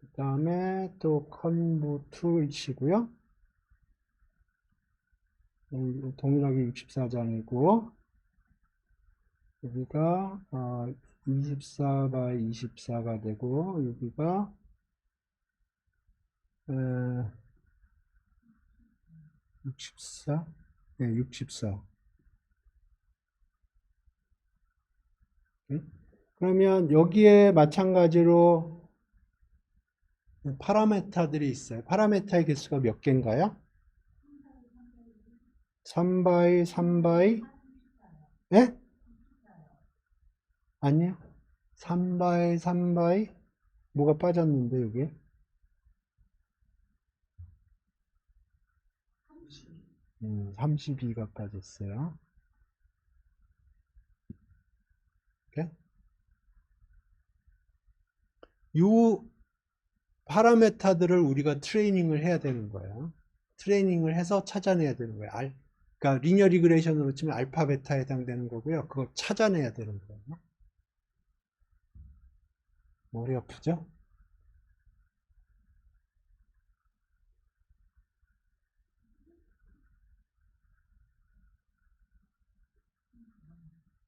그 다음에 또 컴브 2를 치고요. 동일하게 64장이고 여기가 24가 24가 되고 여기가 64 네, 64. 그러면 여기에 마찬가지로 파라메타들이 있어요. 파라메타의 개수가 몇 개인가요? 3바이 3바이 예? 아니요. 3바이 3바이 뭐가 빠졌는데 여기? 32가 빠졌어요. 이렇게? 요 파라메타들을 우리가 트레이닝을 해야 되는 거예요. 트레이닝을 해서 찾아내야 되는 거예요. 그러니까 리니어 리그레이션으로 치면 알파 베타에 해당되는 거고요. 그걸 찾아내야 되는 거예요. 머리 아프죠?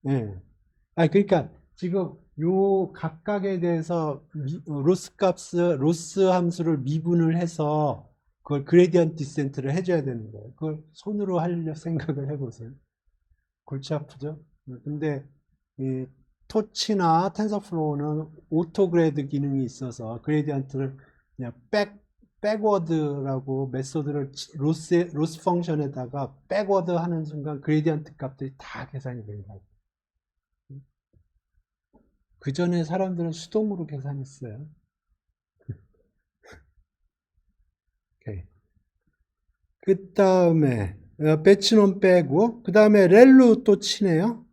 네. 그러니까 지금 요 각각에 대해서 로스 함수를 미분을 해서 그걸 그레디언트 디센트를 해줘야 되는 거예요. 그걸 손으로 하려 생각을 해보세요. 골치 아프죠? 근데 이 토치나 텐서플로우는 오토그레드 기능이 있어서 그레디언트를 그냥 백워드라고 메소드를 로스 펑션에다가 백워드 하는 순간 그레디언트 값들이 다 계산이 됩니다. 그 전에 사람들은 수동으로 계산했어요. 그 다음에 배치놈 빼고 그 다음에 렐로 또 치네요.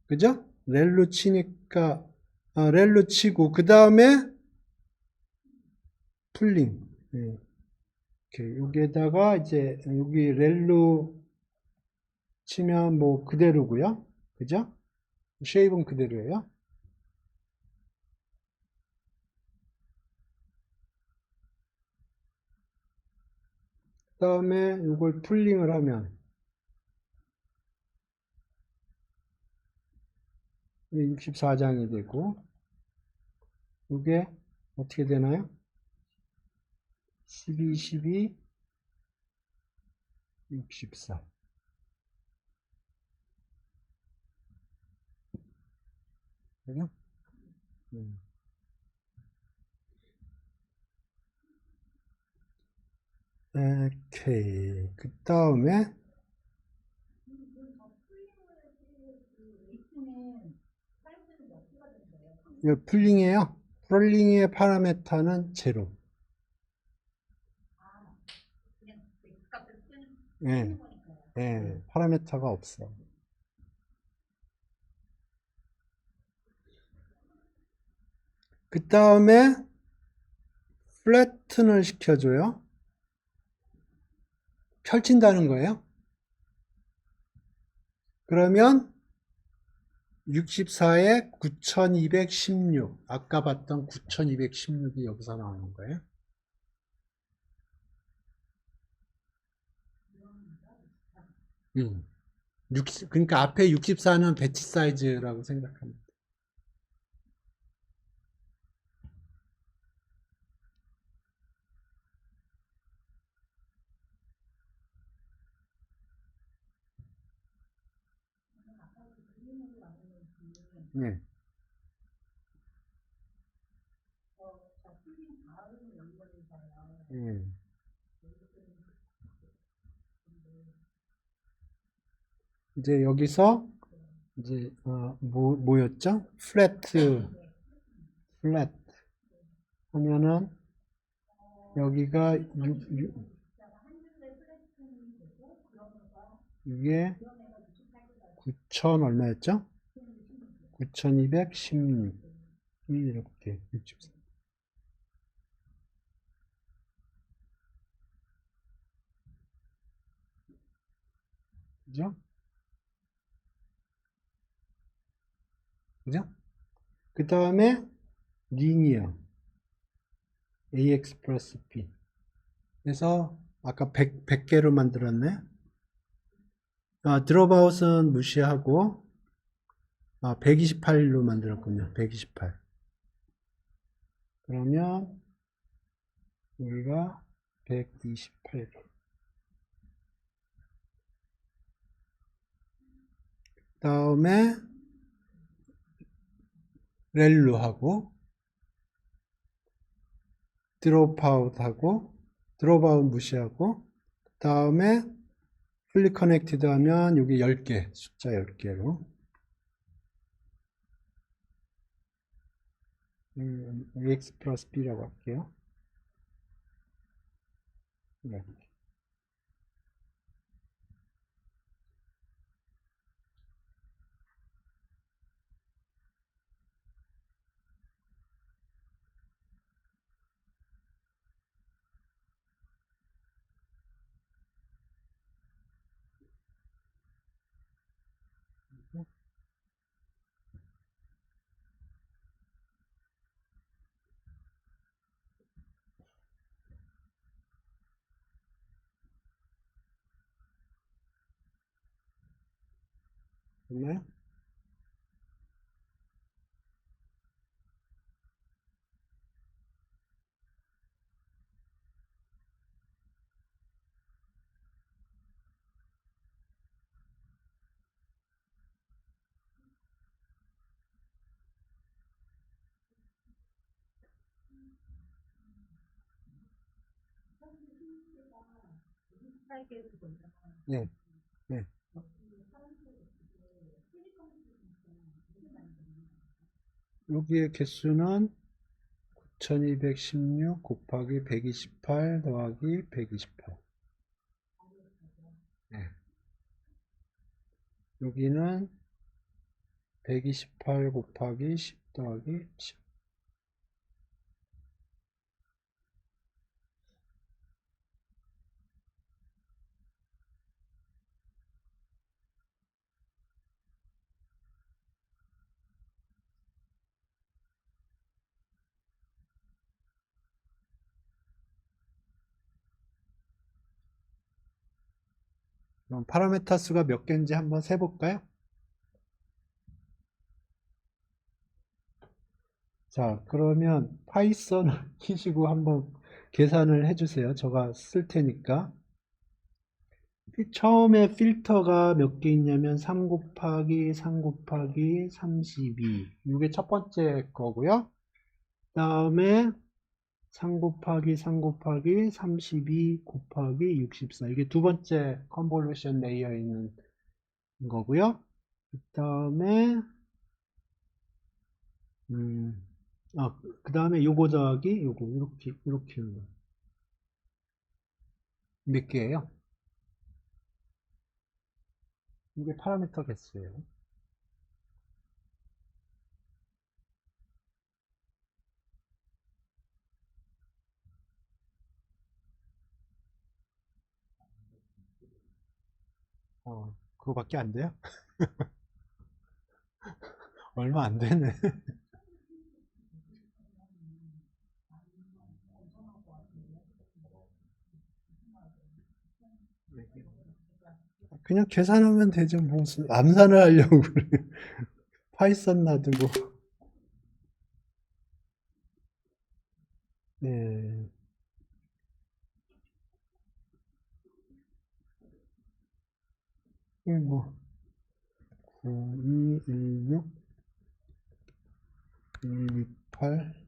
그죠? 렐로 치니까 렐로 치고 그 다음에 풀링. 이렇게 여기에다가 이제 여기 렐로 치면 뭐 그대로고요. 그죠? 쉐입은 그대로예요. 그 다음에 이걸 풀링을 하면 64장이 되고 이게 어떻게 되나요? 12, 12, 64. 그죠? 오케이. 그 다음에 이거 풀링이에요. 풀링의 파라메타는 제로. 예, 예, 파라메타가 없어. 그 다음에 플래튼을 시켜줘요. 펼친다는 거예요. 그러면 64에 9216. 아까 봤던 9216이 여기서 나오는 거예요. 그러니까 앞에 64는 배치 사이즈라고 생각합니다. 네. 네. 이제 여기서 이제 뭐였죠? 플랫 하면은 여기가 이게 9,000 얼마였죠? 9,216이 이렇게 64. 그죠? 그죠? 그 다음에 리니어 AX 플러스 B 그래서 아까 100개로 만들었네. 드롭아웃은 무시하고 128로 만들었군요. 128. 그러면 여기가 128. 다음에 렐루하고 드롭아웃하고 드롭아웃 무시하고 다음에 fully connected 하면 여기 10개 숫자 10개로 ax 플러스 b라고 할게요. 네. 됐나요? 네, 네. 여기의 개수는 1216 곱하기 128 더하기 128. 네. 여기는 128 곱하기 10 더하기 10. 그럼 파라메타 수가 몇 개인지 한번 세볼까요? 자, 그러면 파이썬을 키시고 한번 계산을 해주세요. 제가 쓸 테니까. 처음에 필터가 몇 개 있냐면 3 곱하기 3 곱하기 32. 이게 첫 번째 거고요. 다음에 3 곱하기 3 곱하기 32 곱하기 64. 이게 두 번째 컨볼루션 레이어에 있는 거고요. 그 다음에 그 다음에 요거 더하기 요거 이렇게 몇 개예요? 이게 파라미터 개수예요. 그거밖에 안 돼요? 얼마 안 되네. 그냥 계산하면 되죠. 무슨 암산을 하려고 그래. 파이썬 놔두고. 네. 뭐 9, 2, 1, 6, 1, 2, 8.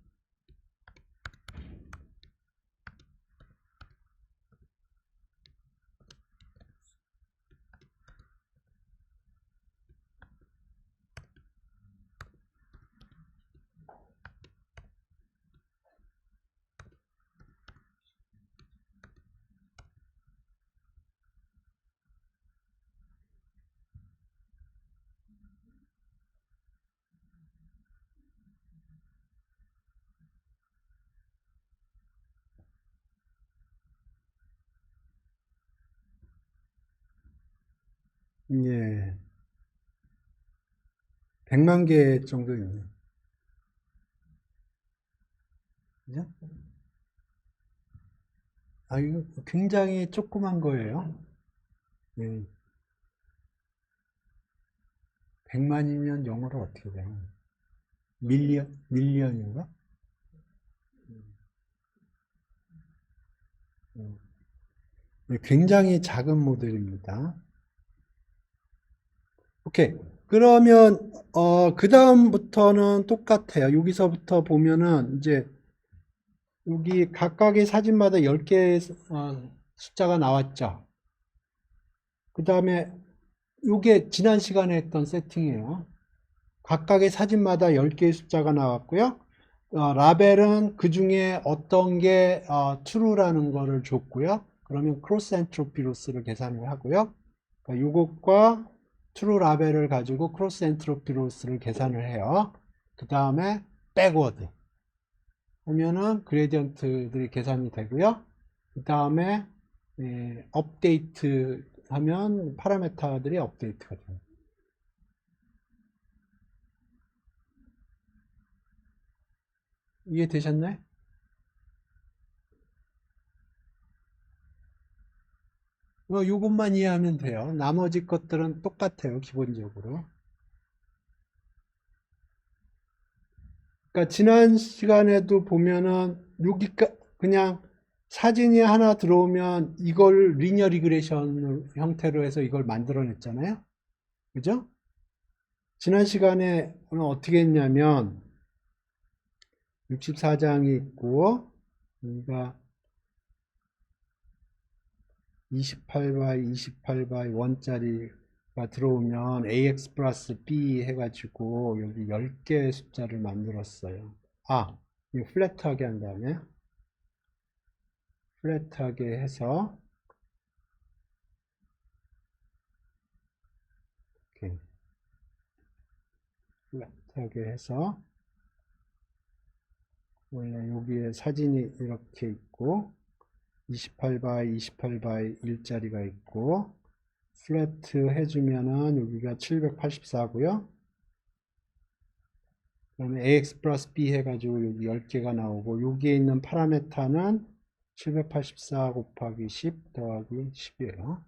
예. 100만 개 정도 있네요. 그죠? 이거 굉장히 조그만 거예요. 네. 100만이면 영어로 어떻게 돼요? 밀리언인가? 네, 굉장히 작은 모델입니다. 오케이. 그러면 그 다음부터는 똑같아요. 여기서부터 보면은 이제 여기 각각의 사진마다 10개의 숫자가 나왔죠. 그 다음에 이게 지난 시간에 했던 세팅이에요. 각각의 사진마다 10개의 숫자가 나왔고요. 라벨은 그 중에 어떤 게 true라는 거를 줬고요. 그러면 크로스 엔트로피 로스를 계산을 하고요. 그러니까 이것과 true 라벨을 가지고 크로스 엔트로피 로스를 계산을 해요. 그 다음에 백워드 하면은 그레디언트들이 계산이 되고요. 그 다음에 업데이트 하면 파라메타들이 업데이트가 됩니다. 이해되셨나요? 요것만 이해하면 돼요. 나머지 것들은 똑같아요, 기본적으로. 그러니까 지난 시간에도 보면은 여기 그냥 사진이 하나 들어오면 이걸 리니어 리그레션 형태로 해서 이걸 만들어냈잖아요. 그죠? 지난 시간에 어떻게 했냐면 64장이 있고 여기가 28바이 28바이 원짜리가 들어오면 AX 플러스 B 해가지고 여기 10개의 숫자를 만들었어요. 이거 플랫하게 한 다음에 플랫하게 해서 이렇게 플랫하게 해서 원래 여기에 사진이 이렇게 있고 28바이 28바이 일자리가 있고 플래트 해주면은 여기가 784고요. 그 다음에 AX 플러스 B 해가지고 여기 10개가 나오고 여기에 있는 파라메타는 784 곱하기 10 더하기 10이에요.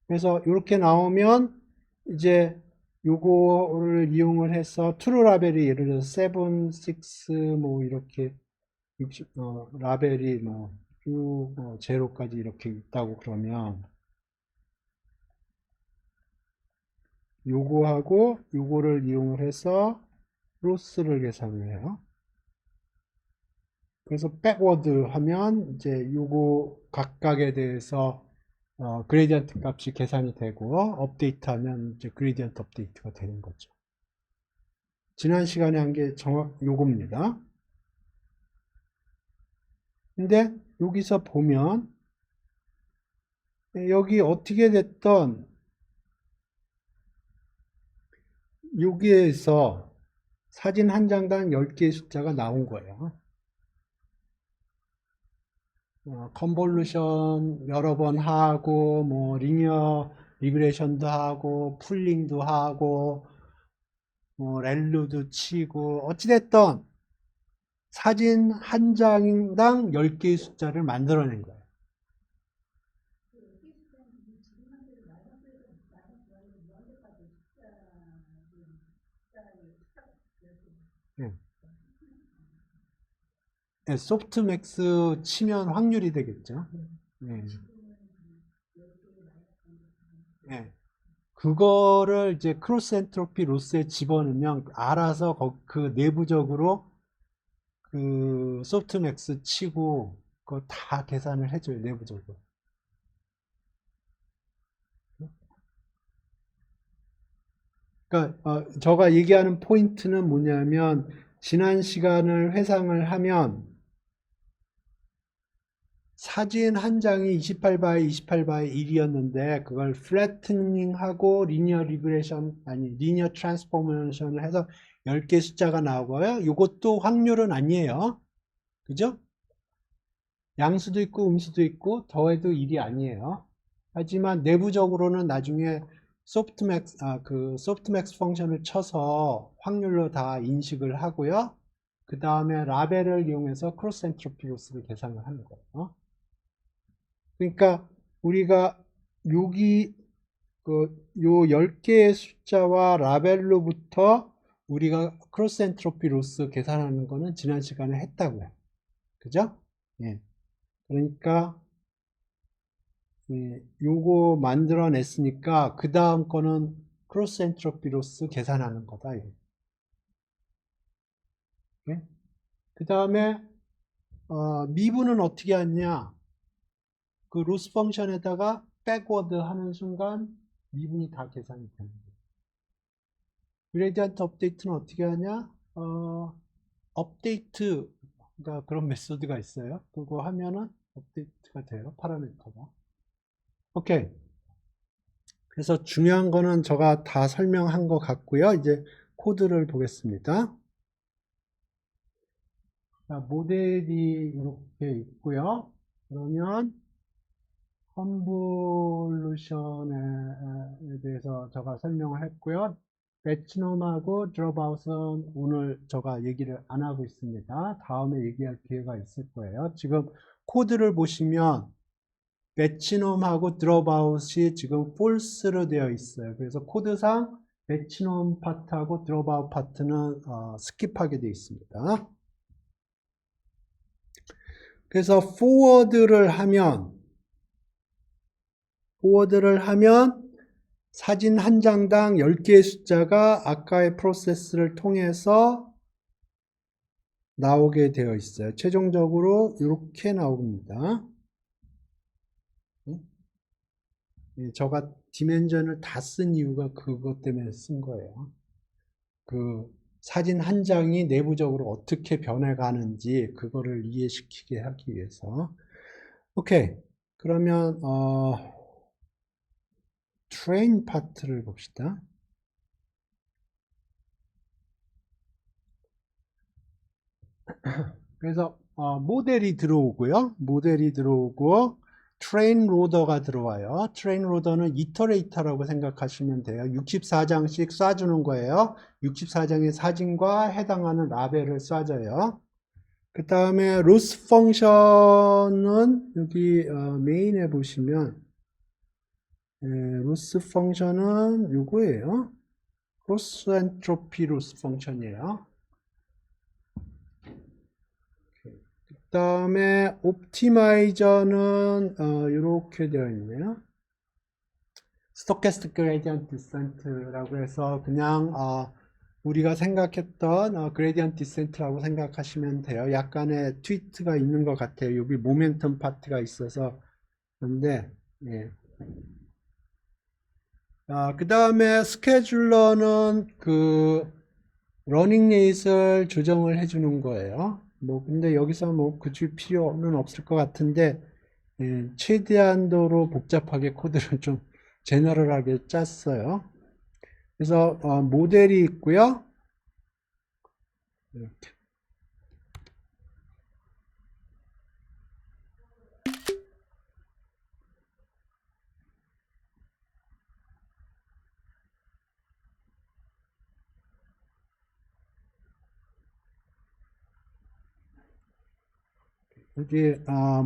그래서 이렇게 나오면 이제 요거를 이용을 해서 트루 라벨이 예를 들어서 7, 6 뭐 이렇게 60, 라벨이 뭐 쭉 제로까지 이렇게 있다고 그러면 요거하고 요거를 이용을 해서 로스를 계산을 해요. 그래서 백워드 하면 이제 요거 각각에 대해서 그레디언트 값이 계산이 되고 업데이트 하면 이제 그레디언트 업데이트가 되는 거죠. 지난 시간에 한 게 정확 요겁니다. 근데 여기서 보면 여기 어떻게 됐던 여기에서 사진 한 장당 10개의 숫자가 나온 거예요. 컨볼루션 여러 번 하고 뭐 리니어 리그레이션도 하고 풀링도 하고 뭐 렐루도 치고 어찌됐든 사진 한 장당 10개의 숫자를 만들어낸 거예요. 네. 네, 소프트맥스 치면 확률이 되겠죠. 네. 네. 그거를 이제 크로스 엔트로피 로스에 집어넣으면 알아서 그 내부적으로 그 소프트맥스 치고 그거 다 계산을 해줘요, 내부적으로. 그러니까 제가 얘기하는 포인트는 뭐냐면 지난 시간을 회상을 하면 사진 한 장이 28바이 28바이 1이었는데 그걸 플래트닝하고 리니어 리그레이션 아니 리니어 트랜스포메이션을 해서 10개 숫자가 나오고요. 이것도 확률은 아니에요. 그죠? 양수도 있고 음수도 있고 더해도 1이 아니에요. 하지만 내부적으로는 나중에 그 소프트맥스 펑션을 쳐서 확률로 다 인식을 하고요. 그 다음에 라벨을 이용해서 크로스 엔트로피 로스를 계산을 하는 거예요. 그러니까 우리가 여기 요 10개의 숫자와 라벨로부터 우리가 크로스 엔트로피 로스 계산하는 거는 지난 시간에 했다고요. 그죠? 예. 그러니까 요거 만들어냈으니까 그 다음 거는 크로스 엔트로피 로스 계산하는 거다. 그 다음에 미분은 어떻게 하냐? 그 로스 펑션에다가 백워드 하는 순간 미분이 다 계산이 되는 거예요. 그레디언트 업데이트는 어떻게 하냐? 업데이트, 그러니까 그런 메소드가 있어요. 그거 하면은 업데이트가 돼요. 파라미터가. 오케이. 그래서 중요한 거는 제가 다 설명한 것 같고요. 이제 코드를 보겠습니다. 자, 모델이 이렇게 있고요. 그러면 컨볼루션에 대해서 제가 설명을 했고요. 매치넘하고 드롭아웃은 오늘 제가 얘기를 안 하고 있습니다. 다음에 얘기할 기회가 있을 거예요. 지금 코드를 보시면 매치넘하고 드롭아웃이 지금 false로 되어 있어요. 그래서 코드상 매치넘 파트하고 드롭아웃 파트는 스킵하게 되어 있습니다. 그래서 포워드를 하면 사진 한 장당 10개의 숫자가 아까의 프로세스를 통해서 나오게 되어 있어요. 최종적으로 이렇게 나옵니다. 제가 디멘전을 다 쓴 이유가 그것 때문에 쓴 거예요. 그 사진 한 장이 내부적으로 어떻게 변해가는지 그거를 이해시키게 하기 위해서. 오케이. 그러면 트레인 파트를 봅시다. 그래서 모델이 들어오고요. 트레인 로더가 들어와요. 트레인 로더는 이터레이터라고 생각하시면 돼요. 64장씩 쏴주는 거예요. 64장의 사진과 해당하는 라벨을 쏴줘요. 그 다음에 로스 펑션은 여기 메인에 보시면 로스 펑션은 요거예요. 로스 엔트로피 로스 펑션이에요. 그 다음에 옵티마이저는 이렇게 되어 있네요. 스토캐스틱 그레디언트 디센트라고 해서 그냥 우리가 생각했던 그레디언트 디센트라고 생각하시면 돼요. 약간의 트위트가 있는 것 같아요. 여기 모멘텀 파트가 있어서. 그런데 예. 그 다음에 스케줄러는 그 러닝 레이스를 조정을 해주는 거예요. 근데 여기서 굳이 필요는 없을 것 같은데 최대한도로 복잡하게 코드를 좀 제너럴하게 짰어요. 그래서 모델이 있고요. 이렇게. 여기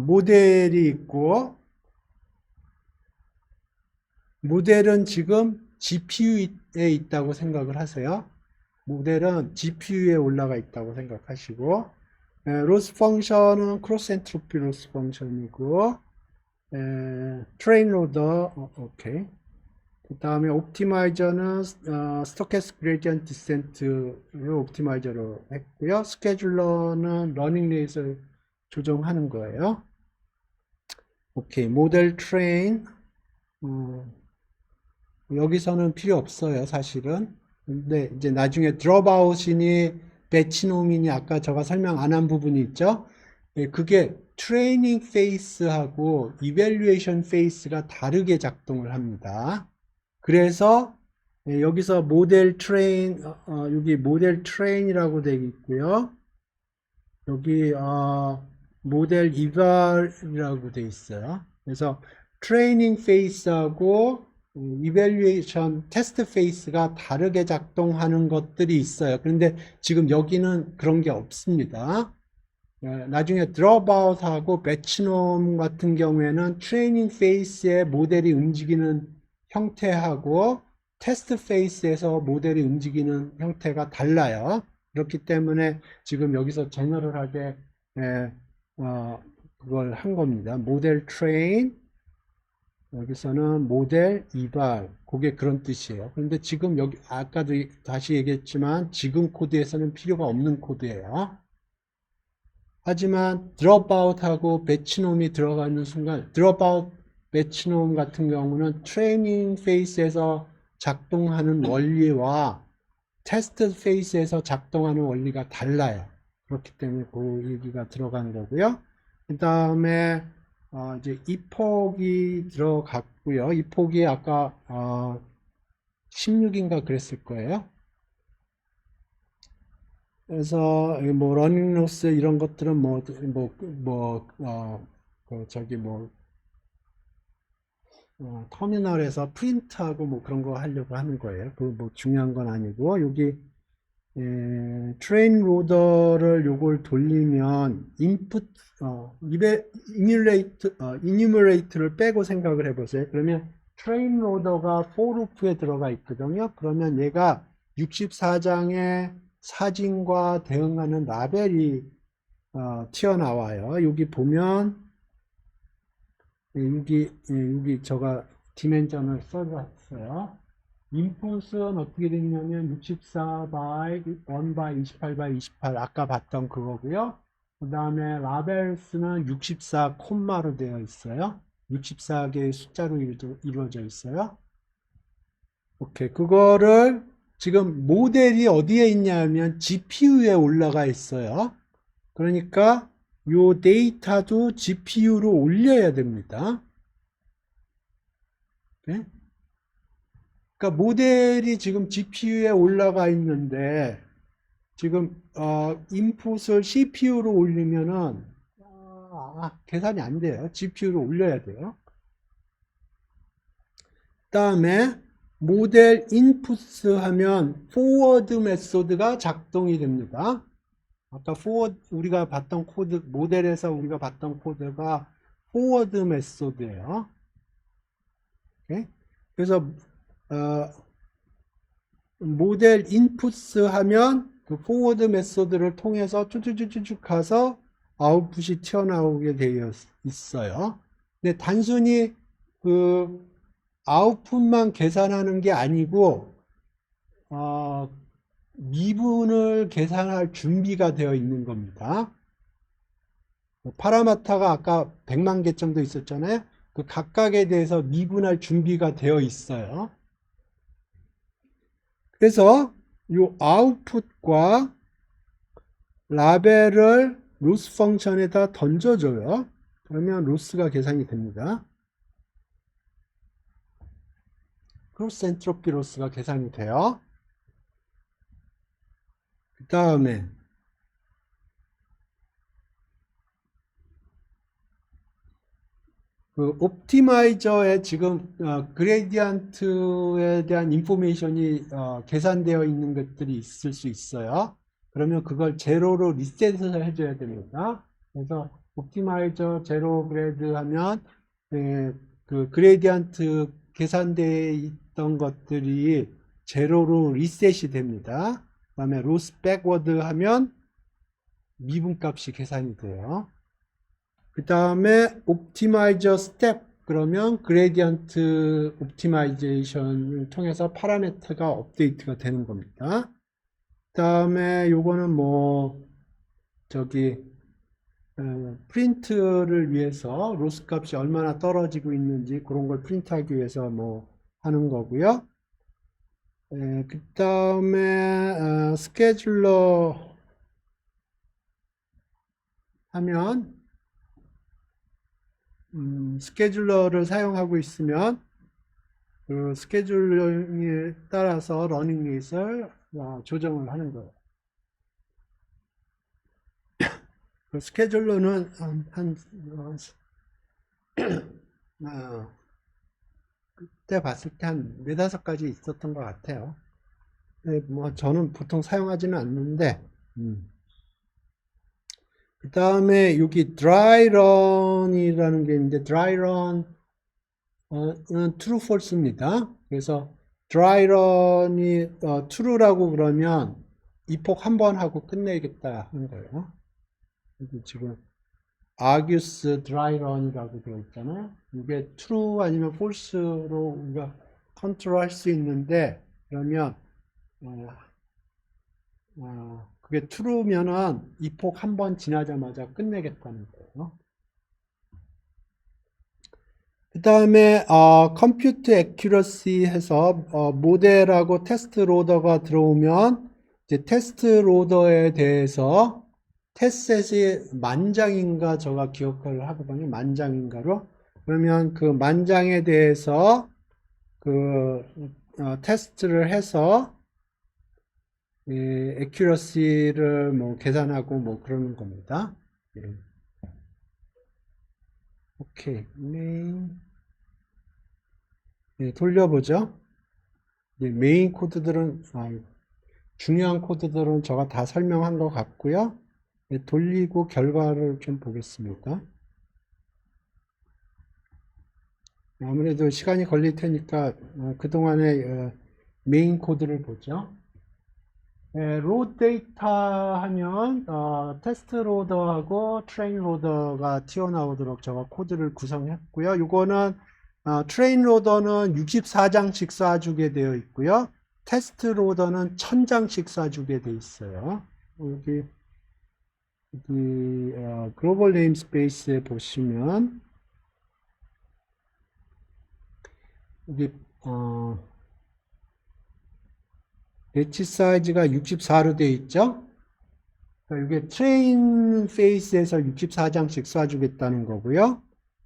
모델이 있고, 모델은 지금 GPU에 있다고 생각을 하세요. 모델은 GPU에 올라가 있다고 생각하시고, 로스 펑션은 크로스 엔트로피 로스 펑션이고, 트레인 로더, 오케이. 그 다음에 옵티마이저는 스토캐스틱 그레디언트 디센트를 옵티마이저로 했고요. 스케줄러는 러닝 레이스를 조정하는 거예요. 오케이. 모델 트레인 여기서는 필요 없어요, 사실은. 근데 이제 나중에 드롭아웃이니 배치놈이니 아까 제가 설명 안 한 부분이 있죠. 그게 트레이닝 페이스하고 이밸류에이션 페이스가 다르게 작동을 합니다. 그래서 여기서 모델 트레인, 여기 모델 트레인이라고 되어 있고요. 여기 모델 이발이라고 되어 있어요. 그래서 트레이닝 페이스하고 이밸류에이션 테스트 페이스가 다르게 작동하는 것들이 있어요. 그런데 지금 여기는 그런 게 없습니다. 나중에 드롭아웃하고 배치놈 같은 경우에는 트레이닝 페이스의 모델이 움직이는 형태하고 테스트 페이스에서 모델이 움직이는 형태가 달라요. 그렇기 때문에 지금 여기서 제너럴하게 그걸 한 겁니다. 모델 트레인, 여기서는 모델 이발, 그게 그런 뜻이에요. 그런데 지금 여기 아까도 다시 얘기했지만 지금 코드에서는 필요가 없는 코드예요. 하지만 dropout하고 배치놈이 들어가는 순간 dropout, 배치놈 같은 경우는 트레이닝 페이스에서 작동하는 원리와 테스트 페이스에서 작동하는 원리가 달라요. 그렇기 때문에 그 얘기가 들어간 거고요. 그 다음에 이제 이폭이 들어갔고요. 이폭이 아까 16인가 그랬을 거예요. 그래서 뭐 러닝 로스 이런 것들은 터미널에서 프린트하고 뭐 그런 거 하려고 하는 거예요. 그 뭐 중요한 건 아니고 여기 트레인 로더를 요걸 돌리면 인풋 이뉴머레이트를 빼고 생각을 해보세요. 그러면 트레인 로더가 for loop에 들어가 있거든요. 그러면 얘가 64장의 사진과 대응하는 라벨이 튀어나와요. 여기 보면 여기 제가 디멘전을 써놨어요. 인풋은 어떻게 되냐면 64 by 1 by 28 by 28 아까 봤던 그거고요. 그 다음에 라벨스는 64 콤마로 되어 있어요. 64개의 숫자로 이루어져 있어요. 오케이. 그거를 지금 모델이 어디에 있냐면 GPU에 올라가 있어요. 그러니까 요 데이터도 GPU로 올려야 됩니다. 네? 그러니까 모델이 지금 GPU에 올라가 있는데 지금 인풋을 CPU로 올리면은 계산이 안 돼요. GPU로 올려야 돼요. 그 다음에 모델 인풋 하면 포워드 메소드가 작동이 됩니다. 아까 우리가 봤던 코드, 모델에서 우리가 봤던 코드가 포워드 메소드예요. 오케이? 그래서 모델 인풋 하면 그 포워드 메소드를 통해서 쭉쭉쭉쭉 가서 아웃풋이 튀어나오게 되어 있어요. 근데 단순히 그 아웃풋만 계산하는 게 아니고 미분을 계산할 준비가 되어 있는 겁니다. 파라마타가 아까 100만 개 정도 있었잖아요. 그 각각에 대해서 미분할 준비가 되어 있어요. 그래서 이 아웃풋과 라벨을 로스 펑션에다 던져줘요. 그러면 로스가 계산이 됩니다. 크로스 엔트로피 로스가 계산이 돼요. 그 다음에 그 옵티마이저에 지금 그레디언트에 대한 인포메이션이 계산되어 있는 것들이 있을 수 있어요. 그러면 그걸 제로로 리셋을 해줘야 됩니다. 그래서 옵티마이저 제로 그레드 하면 그 그레디언트 계산되어 있던 것들이 제로로 리셋이 됩니다. 그 다음에 로스 백워드 하면 미분값이 계산이 돼요. 그 다음에 옵티마이저 스텝 그러면 그레디언트 옵티마이제이션을 통해서 파라미터가 업데이트가 되는 겁니다. 그 다음에 요거는 뭐 저기 프린트를 위해서 로스 값이 얼마나 떨어지고 있는지 그런 걸 프린트하기 위해서 뭐 하는 거고요. 그 다음에 스케줄러 하면 스케줄러를 사용하고 있으면 그 스케줄러에 따라서 러닝 레이스를 조정을 하는 거예요. 그 스케줄러는 그때 봤을 때 한 4-5가지 있었던 것 같아요. 뭐 저는 보통 사용하지는 않는데 그 다음에 여기 드라이런이라는 게 있는데 드라이런은 true false입니다. 그래서 드라이런이 true라고 그러면 이폭 한 번 하고 끝내겠다 하는 거예요. 지금 argues dry run이라고 되어 있잖아요. 이게 true 아니면 false로 우리가 컨트롤 할 수 있는데, 그러면 그게 true면은 이 폭 한 번 지나자마자 끝내겠다는 거예요. 그 다음에 compute accuracy 해서 모델하고 테스트 로더가 들어오면 이제 테스트 로더에 대해서 테스트셋이 만장인가 저가 기억을 하거든요. 만장인가로. 그러면 그 만장에 대해서 그 테스트를 해서 accuracy를 뭐 계산하고 뭐 그러는 겁니다. 예. 오케이. 네, 돌려보죠. 메인 코드들은 중요한 코드들은 제가 다 설명한 것 같고요. 네, 돌리고 결과를 좀 보겠습니다. 아무래도 시간이 걸릴 테니까 그동안의 메인 코드를 보죠. 로드 데이터 하면 테스트 로더하고 트레인 로더가 튀어나오도록 제가 코드를 구성했고요. 이거는 트레인 로더는 64장씩 쏴주게 되어 있고요. 테스트 로더는 1000장씩 쏴주게 되어 있어요. 여기 글로벌 네임스페이스에 보시면 여기 배치 사이즈가 64로 되어 있죠. 이게 트레인 페이스에서 64장씩 쏴주겠다는 거고요.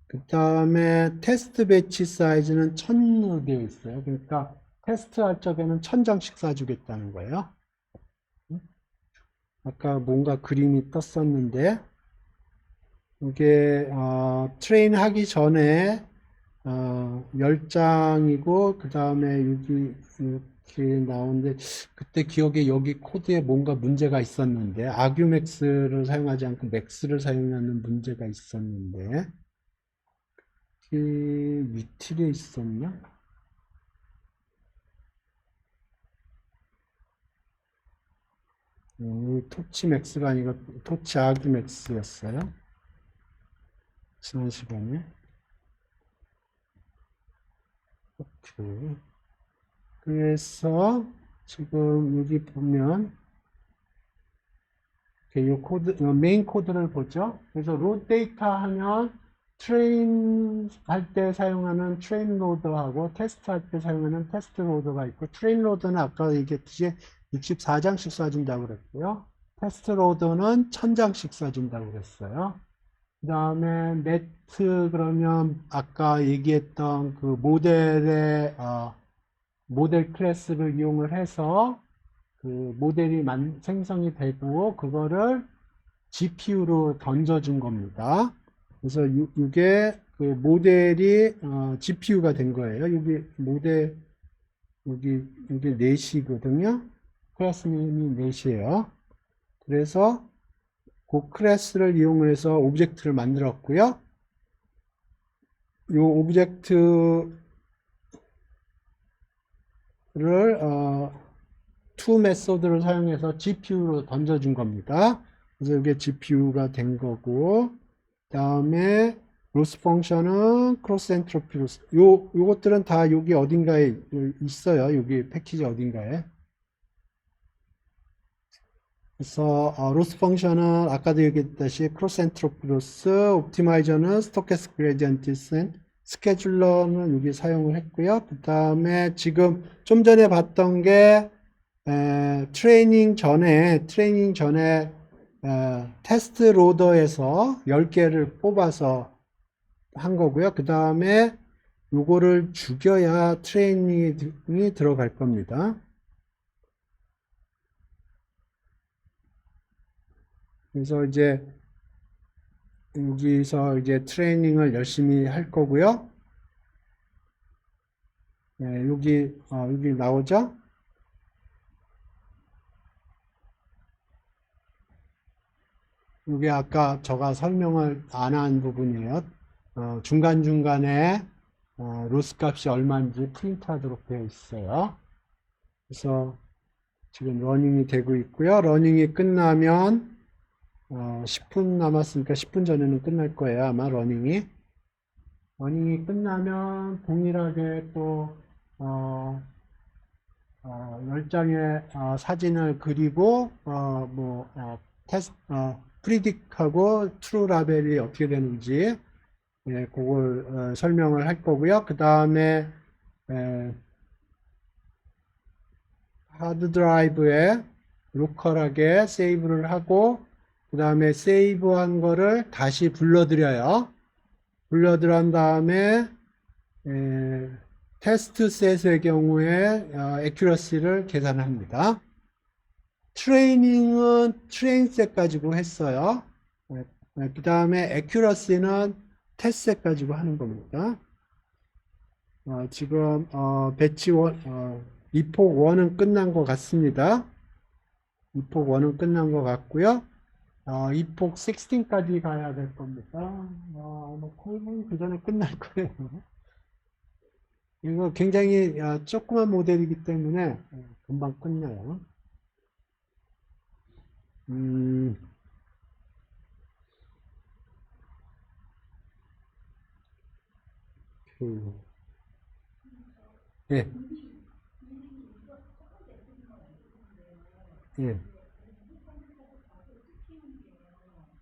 그 다음에 테스트 배치 사이즈는 1000으로 되어 있어요. 그러니까 테스트 할 적에는 1000장씩 쏴주겠다는 거예요. 아까 뭔가 그림이 떴었는데 이게 트레인 하기 전에 10장이고 그 다음에 여기 이렇게 나오는데 그때 기억에 여기 코드에 뭔가 문제가 있었는데 아규맥스를 사용하지 않고 맥스를 사용하는 문제가 있었는데 위틀에 있었나? 토치 맥스가 아니고 토치 아규맥스였어요. 지난 시간에. 오케이. 그래서 지금 여기 보면 이 코드 메인 코드를 보죠. 그래서 로드 데이터 하면 트레인 할 때 사용하는 트레인 로더하고 테스트 할 때 사용하는 테스트 로더가 있고 트레인 로더는 아까 얘기했듯이 64장씩 쏴준다고 그랬고요. 테스트 로더는 1000장씩 쏴준다고 그랬어요. 그 다음에 매트 그러면 아까 얘기했던 그 모델의 모델 클래스를 이용을 해서 그 모델이 생성이 되고 그거를 GPU로 던져준 겁니다. 그래서 이게 그 모델이 GPU가 된 거예요. 여기 모델 여기 4시거든요. 클래스 네임이 4시예요. 그래서 그 클래스를 이용해서 오브젝트를 만들었고요. 이 오브젝트를 to 메소드를 사용해서 GPU로 던져준 겁니다. 그래서 이게 GPU가 된 거고, 그 다음에 로스 펑션은 크로스 엔트로피 로스. 요것들은 다 여기 어딘가에 있어요. 여기 패키지 어딘가에. 그래서 로스 펑션은 아까도 얘기했듯이 크로스 엔트로피 로스, 옵티마이저는 스토캐스틱 그레디언트, 스케줄러는 여기 사용을 했고요. 그 다음에 지금 좀 전에 봤던 게 트레이닝 전에 테스트 로더에서 10개를 뽑아서 한 거고요. 그 다음에 요거를 죽여야 트레이닝이 들어갈 겁니다. 그래서 이제 여기서 이제 트레이닝을 열심히 할 거고요. 네, 여기 나오죠? 이게 아까 제가 설명을 안 한 부분이에요. 중간중간에 로스 값이 얼마인지 프린트 하도록 되어 있어요. 그래서 지금 러닝이 되고 있고요. 러닝이 끝나면 10분 남았으니까 10분 전에는 끝날 거예요. 아마 러닝이. 러닝이 끝나면 동일하게 또, 10장의 사진을 그리고, 테스트, 프리딕하고 트루 라벨이 어떻게 되는지, 예, 그걸 설명을 할 거고요. 그 다음에, 하드 드라이브에 로컬하게 세이브를 하고, 그 다음에 세이브한 거를 다시 불러들여요. 불러들은 다음에 테스트 셋의 경우에 애큐러시를 계산합니다. 트레이닝은 트레인 셋 가지고 했어요. 그 다음에 애큐러시는 테스트 셋 가지고 하는 겁니다. 지금 배치 1, 이폭 1은 끝난 것 같습니다. 이폭 1은 끝난 것 같고요. 이폭 16까지 가야 될 겁니다. 콜은 그 전에 끝날 거예요. 이거 굉장히 조그만 모델이기 때문에 금방 끝나요. 예, 예,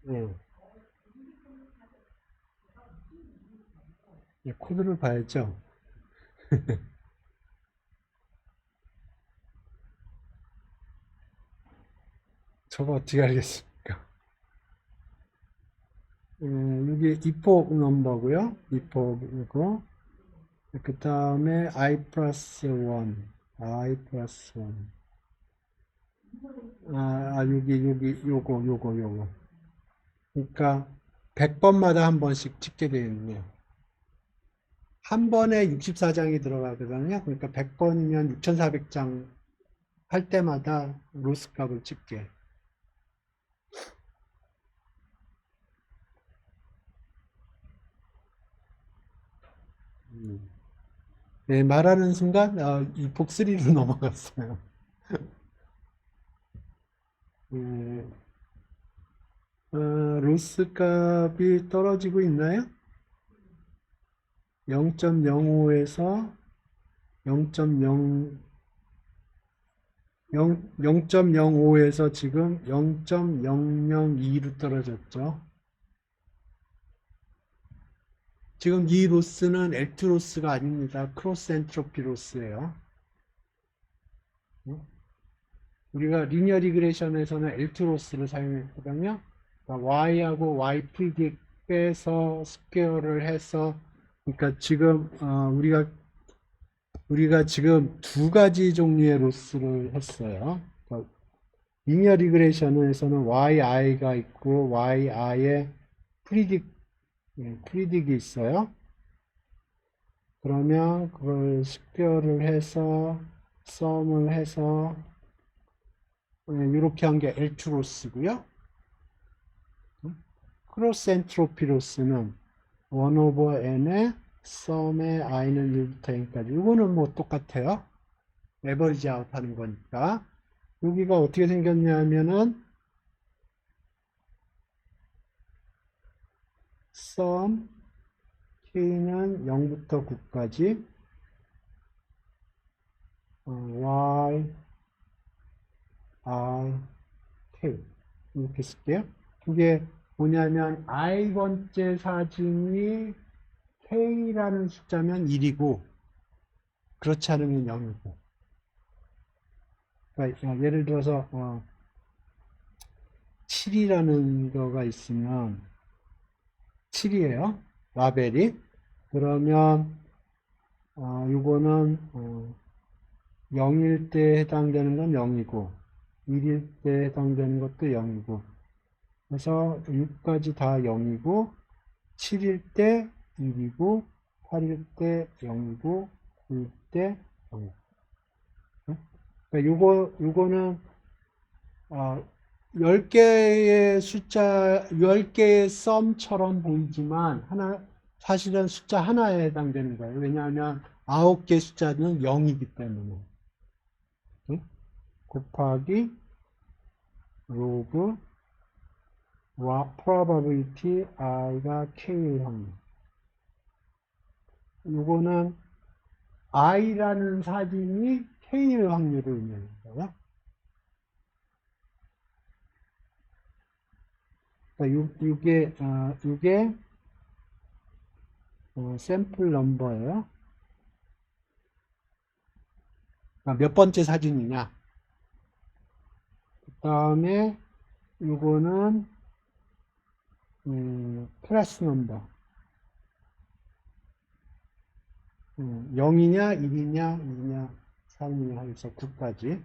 예. 예, 코드를 봐야죠. 저거 어떻게 알겠습니까? 여기 이폭 넘버고요. 이폭이고 그 다음에 I 플러스 1, I 플러스 1. 요거. 그러니까 100번마다 한 번씩 찍게 되어 있네요. 한 번에 64장이 들어가거든요. 그러니까 100번이면 6400장 할 때마다 로스 값을 찍게. 네, 말하는 순간 이 복스리로 넘어갔어요. 네, 로스 값이 떨어지고 있나요? 0.05에서 0.0 0.05에서 지금 0.002로 떨어졌죠. 지금 이 로스는 L2 로스가 아닙니다. 크로스 엔트로피 로스예요. 우리가 리니어 리그레이션에서는 L2 로스를 사용했거든요. 그러니까 Y하고 Y 프리딕 빼서 스퀘어를 해서, 그러니까 지금 우리가 지금 두 가지 종류의 로스를 했어요. 그러니까 리니어 리그레이션에서는 YI가 있고 YI의 프리딕이 있어요. 그러면 그걸 스퀘어를 해서 썸을 해서 이렇게 한 게 L2 로스고요. 크로스 엔트로피 로스는 1 over n에 썸의 i는 1부터 n까지. 이거는 뭐 똑같아요. 에버리지 아웃 하는 거니까. 여기가 어떻게 생겼냐면은 썸 k는 0부터 9까지 y i k 이렇게 쓸게요. 그게 뭐냐면 i번째 사진이 k라는 숫자면 1이고 그렇지 않으면 0이고. 그러니까 예를 들어서 7이라는 거가 있으면 7이에요. 라벨이. 그러면 이거는 0일 때 해당되는 건 0이고 1일 때 해당되는 것도 0이고 그래서 6까지 다 0이고 7일 때 1이고 8일 때 0이고 9일 때 0이고 그러니까 요거는 10개의 숫자, 10개의 썸처럼 보이지만 사실은 숫자 하나에 해당되는 거예요. 왜냐하면 9개 숫자는 0이기 때문에. 곱하기 로그 probability i가 k일 확률. 요거는 i라는 사진이 k일 확률을 의미하는 거예요. 그러니까 이게 샘플 넘버예요. 그러니까 몇 번째 사진이냐. 그 다음에 요거는 클래스 넘버. 0이냐, 1이냐, 2냐, 3이냐 해서 9까지.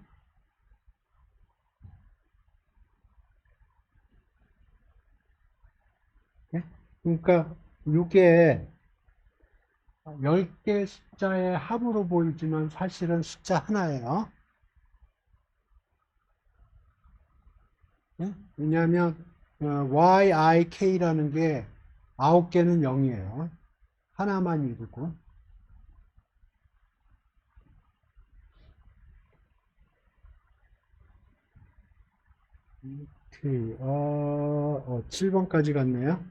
그러니까 이게 10개 숫자의 합으로 보이지만 사실은 숫자 하나예요. 왜냐하면 YIK라는 게 9개는 0이에요. 하나만 1이고. 오케이. 7번까지 갔네요.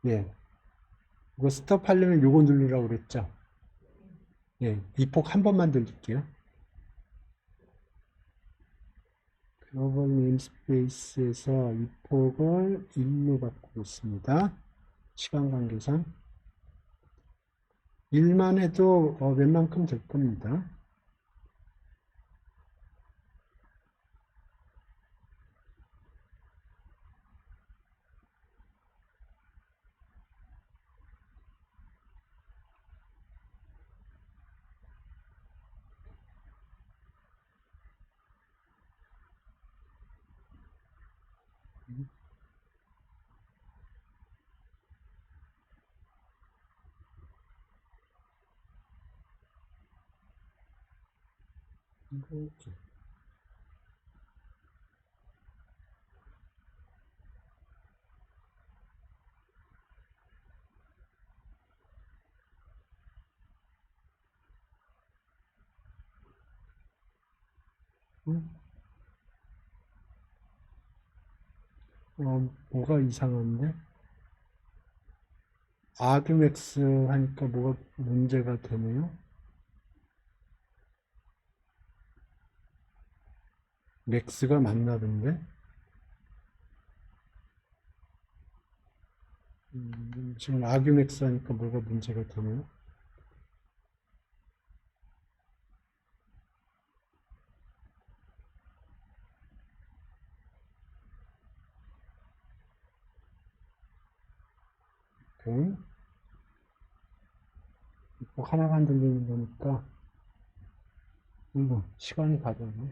예. 이거 스톱 하려면 요거 누르라고 그랬죠. 예. 이폭 한 번만 들릴게요. 글로벌 네임스페이스에서 이폭을 1로 바꾸고 있습니다. 시간 관계상. 1만 해도 웬만큼 될 겁니다. 이렇게. 뭐가 이상한데? 아규맥스 하니까 뭐가 문제가 되네요. 맥스가 맞나 본데? 지금 아규맥스 하니까 뭐가 문제가 되네요. 오케이. 꼭 하나만 들리는 거니까 시간이 가잖아요.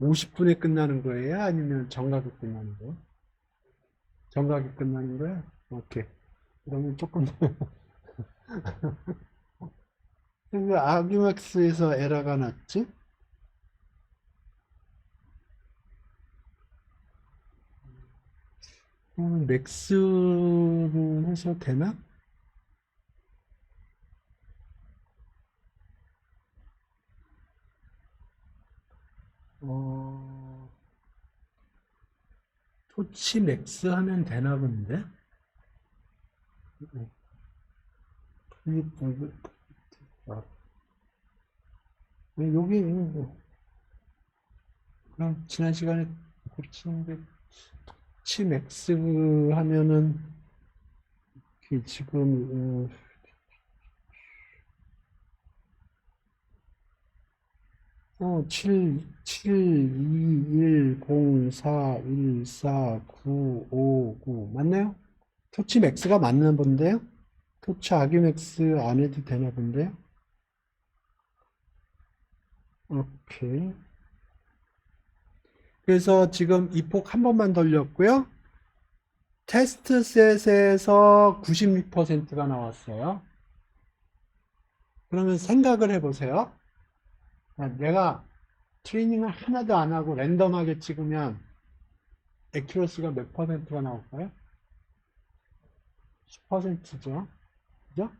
50분에 끝나는 거예요? 아니면 정각이 끝나는 거예요? 정각이 끝나는 거예요? 오케이. 그러면 조금 왜 아규맥스에서 에러가 났지? 맥스로 해서 되나? 토치 맥스 하면 되나 본데? 여기 그럼 지난 시간에 고치는데 토치 맥스 하면은 지금 7, 2, 1, 0, 4, 1, 4, 9, 5, 9 맞나요? 토치 맥스가 맞는 본데요? 토치 아규맥스 안 해도 되나 본데요? 오케이. 그래서 지금 이폭 한 번만 돌렸고요. 테스트 셋에서 96%가 나왔어요. 그러면 생각을 해보세요. 내가 트레이닝을 하나도 안 하고 랜덤하게 찍으면 액큐러시가 몇 퍼센트가 나올까요? 10%죠. 그죠?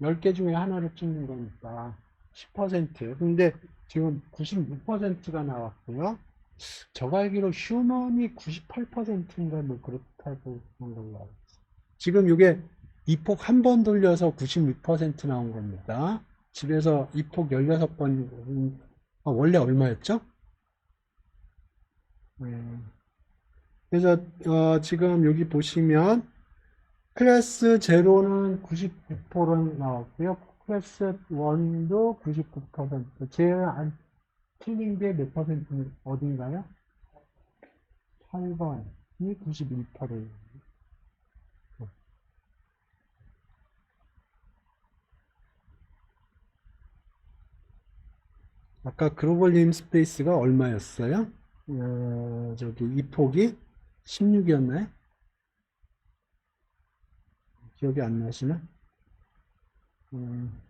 10개 중에 하나를 찍는 거니까 10%예요. 근데 지금 96%가 나왔고요. 제가 알기로 휴먼이 98%인가 뭐 그렇다고 그런 걸로 알고 있어요. 지금 이게 이폭 한 번 돌려서 96% 나온 겁니다. 집에서 이폭 16번, 원래 얼마였죠? 네. 그래서 지금 여기 보시면 클래스 0는 99% 나왔고요. 클래스 1도 99%. 제일 안 틀린 게 몇 퍼센트 어딘가요? 8번이 91%. 아까 글로벌 네임스페이스가 얼마였어요? 저기 이 폭이 16이었나요? 기억이 안 나시나? 음,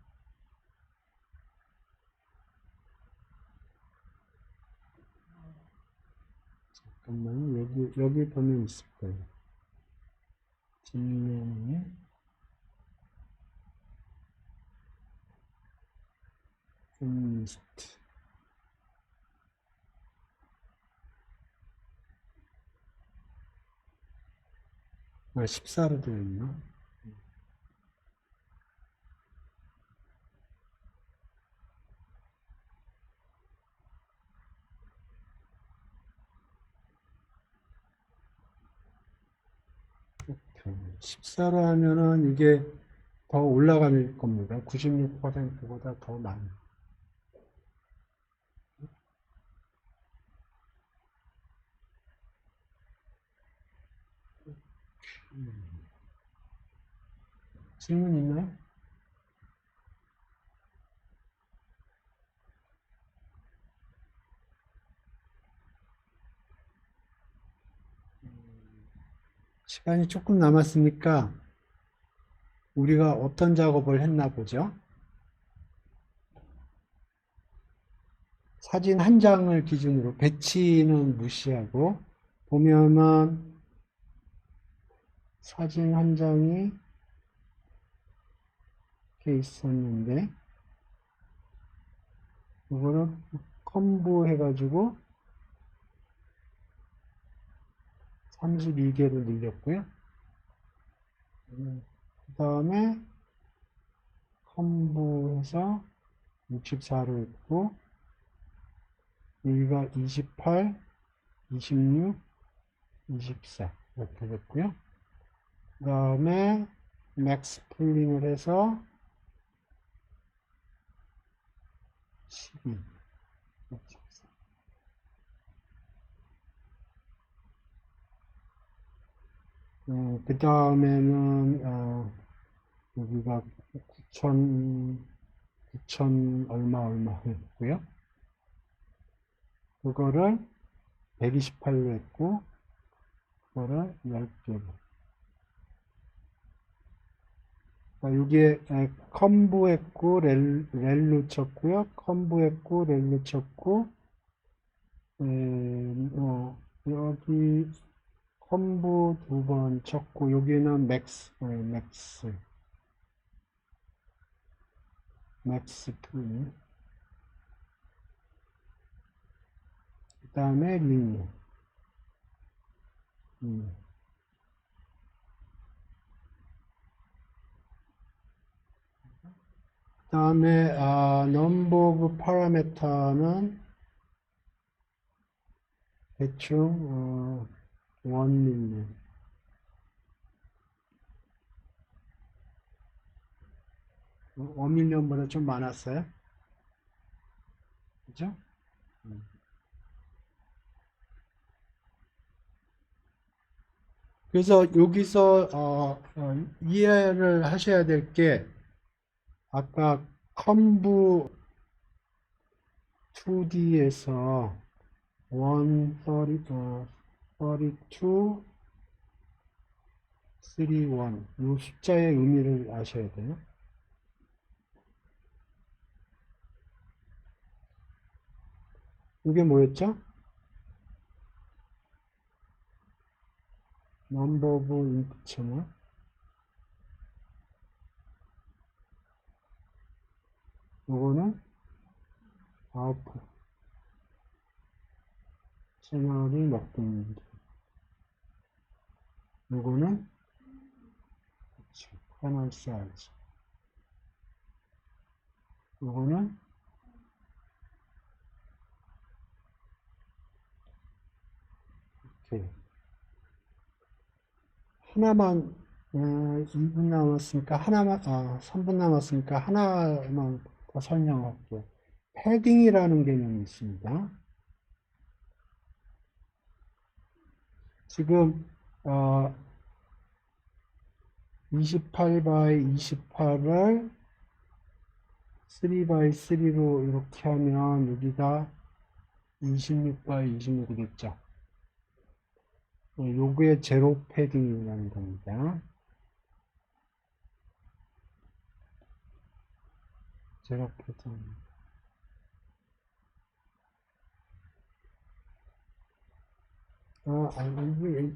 잠깐만요. 여기 보면 있을 거예요. 뒷면에 14로 되어 있나? 이렇게 14로 하면은 이게 더 올라갈 겁니다. 96%보다 더 많이. 질문 있나요? 시간이 조금 남았으니까 우리가 어떤 작업을 했나 보죠. 사진 한 장을 기준으로 배치는 무시하고 보면은 사진 한 장이 이렇게 있었는데 이거를 컴보 해가지고 32개로 늘렸고요. 그 다음에 컴보해서 64로 했고 여기가 28, 26, 24 이렇게 됐고요. 그 다음에 맥스 풀링을 해서 12. 그 다음에는 여기가 9천 얼마 했고요. 그거를 128로 했고 그거를 10개로. 여기에 컴보 했고 렐로 쳤고요. 컴보 했고 렐로 쳤고 여기 컴보 2번 쳤고 여기는 맥스 풀. 그 다음에 리니어. 그 다음에 넘버 오브 파라메터는 대충 1밀리언. 1밀리언보다 좀 많았어요. 그죠? 그래서 여기서 이해를 하셔야 될 게 아까 컴부 2D에서 130, 32, 31, 이 숫자의 의미를 아셔야 돼요. 이게 뭐였죠? 넘버 오브 인프트나 요거는 아웃풋 채널이 몇 개인지, 요거는 패널 사이즈, 요거는 이렇게 하나만 2분 남았으니까 하나만 3분 남았으니까 하나만 더 설명할게요. 패딩이라는 개념이 있습니다. 지금 28 by 28을 3 by 3로 이렇게 하면 여기가 26 by 26이 됐죠. 요게 제로 패딩이라는 겁니다. 제로 패딩.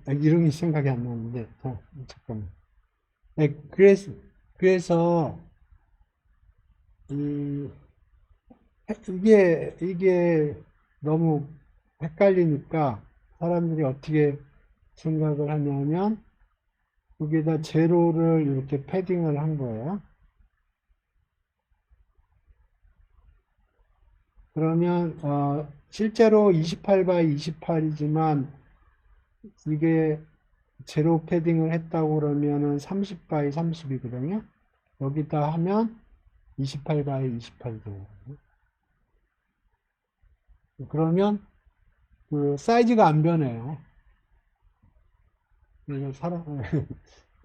이름이 생각이 안 나는데, 잠깐만. 네, 그래서, 이게 너무 헷갈리니까 사람들이 어떻게 생각을 하냐면, 여기다 제로를 이렇게 패딩을 한 거예요. 그러면, 실제로 28 by 28이지만, 이게 제로 패딩을 했다고 그러면은 30 by 30이거든요. 여기다 하면 28 by 28이 되는 거예요. 그러면 그 사이즈가 안 변해요.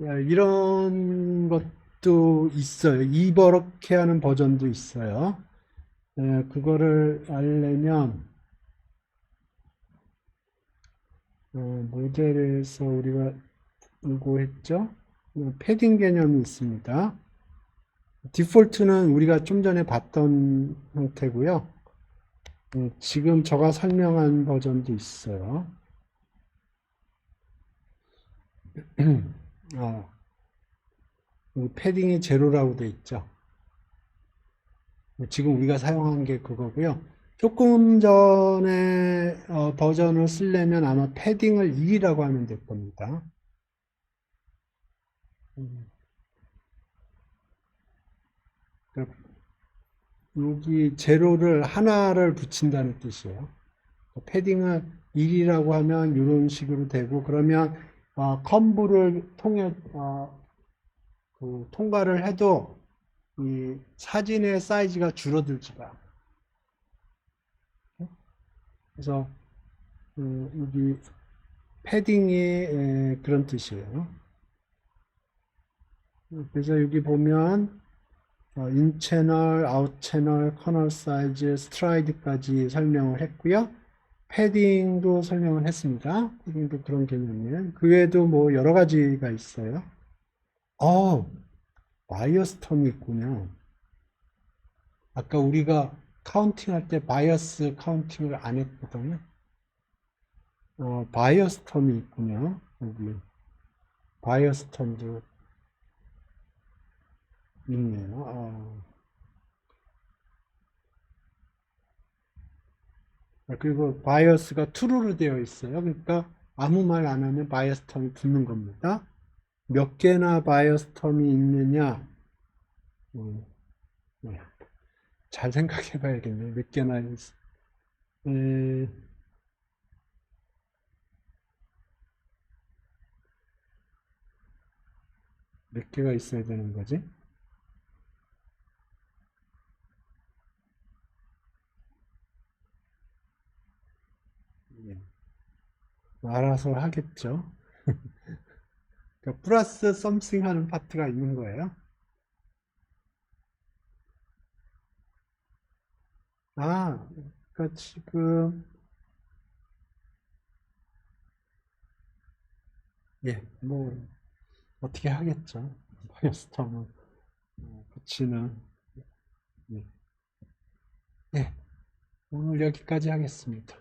이런 것도 있어요. 이렇게 하는 버전도 있어요. 그거를 알려면 모델에서 우리가 이거 했죠. 패딩 개념이 있습니다. 디폴트는 우리가 좀 전에 봤던 형태고요. 지금 제가 설명한 버전도 있어요. 패딩이 제로라고 되어 있죠. 지금 우리가 사용한 게 그거고요. 조금 전에 버전을 쓰려면 아마 패딩을 2라고 하면 될 겁니다. 여기 제로를 하나를 붙인다는 뜻이에요. 패딩을 1이라고 하면 이런 식으로 되고, 그러면 컴브를 통해 통과를 해도 이 사진의 사이즈가 줄어들지가 않아요. 그래서 여기 패딩이 그런 뜻이에요. 그래서 여기 보면 인 채널, 아웃 채널, 커널 사이즈, 스트라이드까지 설명을 했고요. 패딩도 설명을 했습니다. 패딩도 그런 개념이에요. 그 외에도 뭐 여러 가지가 있어요. 바이어스 텀이 있군요. 아까 우리가 카운팅 할 때 바이어스 카운팅을 안 했거든요. 바이어스 텀이 있군요. 여기 바이어스 텀도 있네요. 그리고 바이어스가 true로 되어 있어요. 그러니까 아무 말 안 하면 바이어스 텀이 붙는 겁니다. 몇 개나 바이어스 텀이 있느냐? 잘 생각해 봐야겠네요. 몇 개나 몇 개가 있어야 되는 거지? 알아서 하겠죠. 그러니까 플러스 썸씽 하는 파트가 있는 거예요. 그러니까 지금 뭐 어떻게 하겠죠. 바이오스톰을 붙이는. 예, 오늘 여기까지 하겠습니다.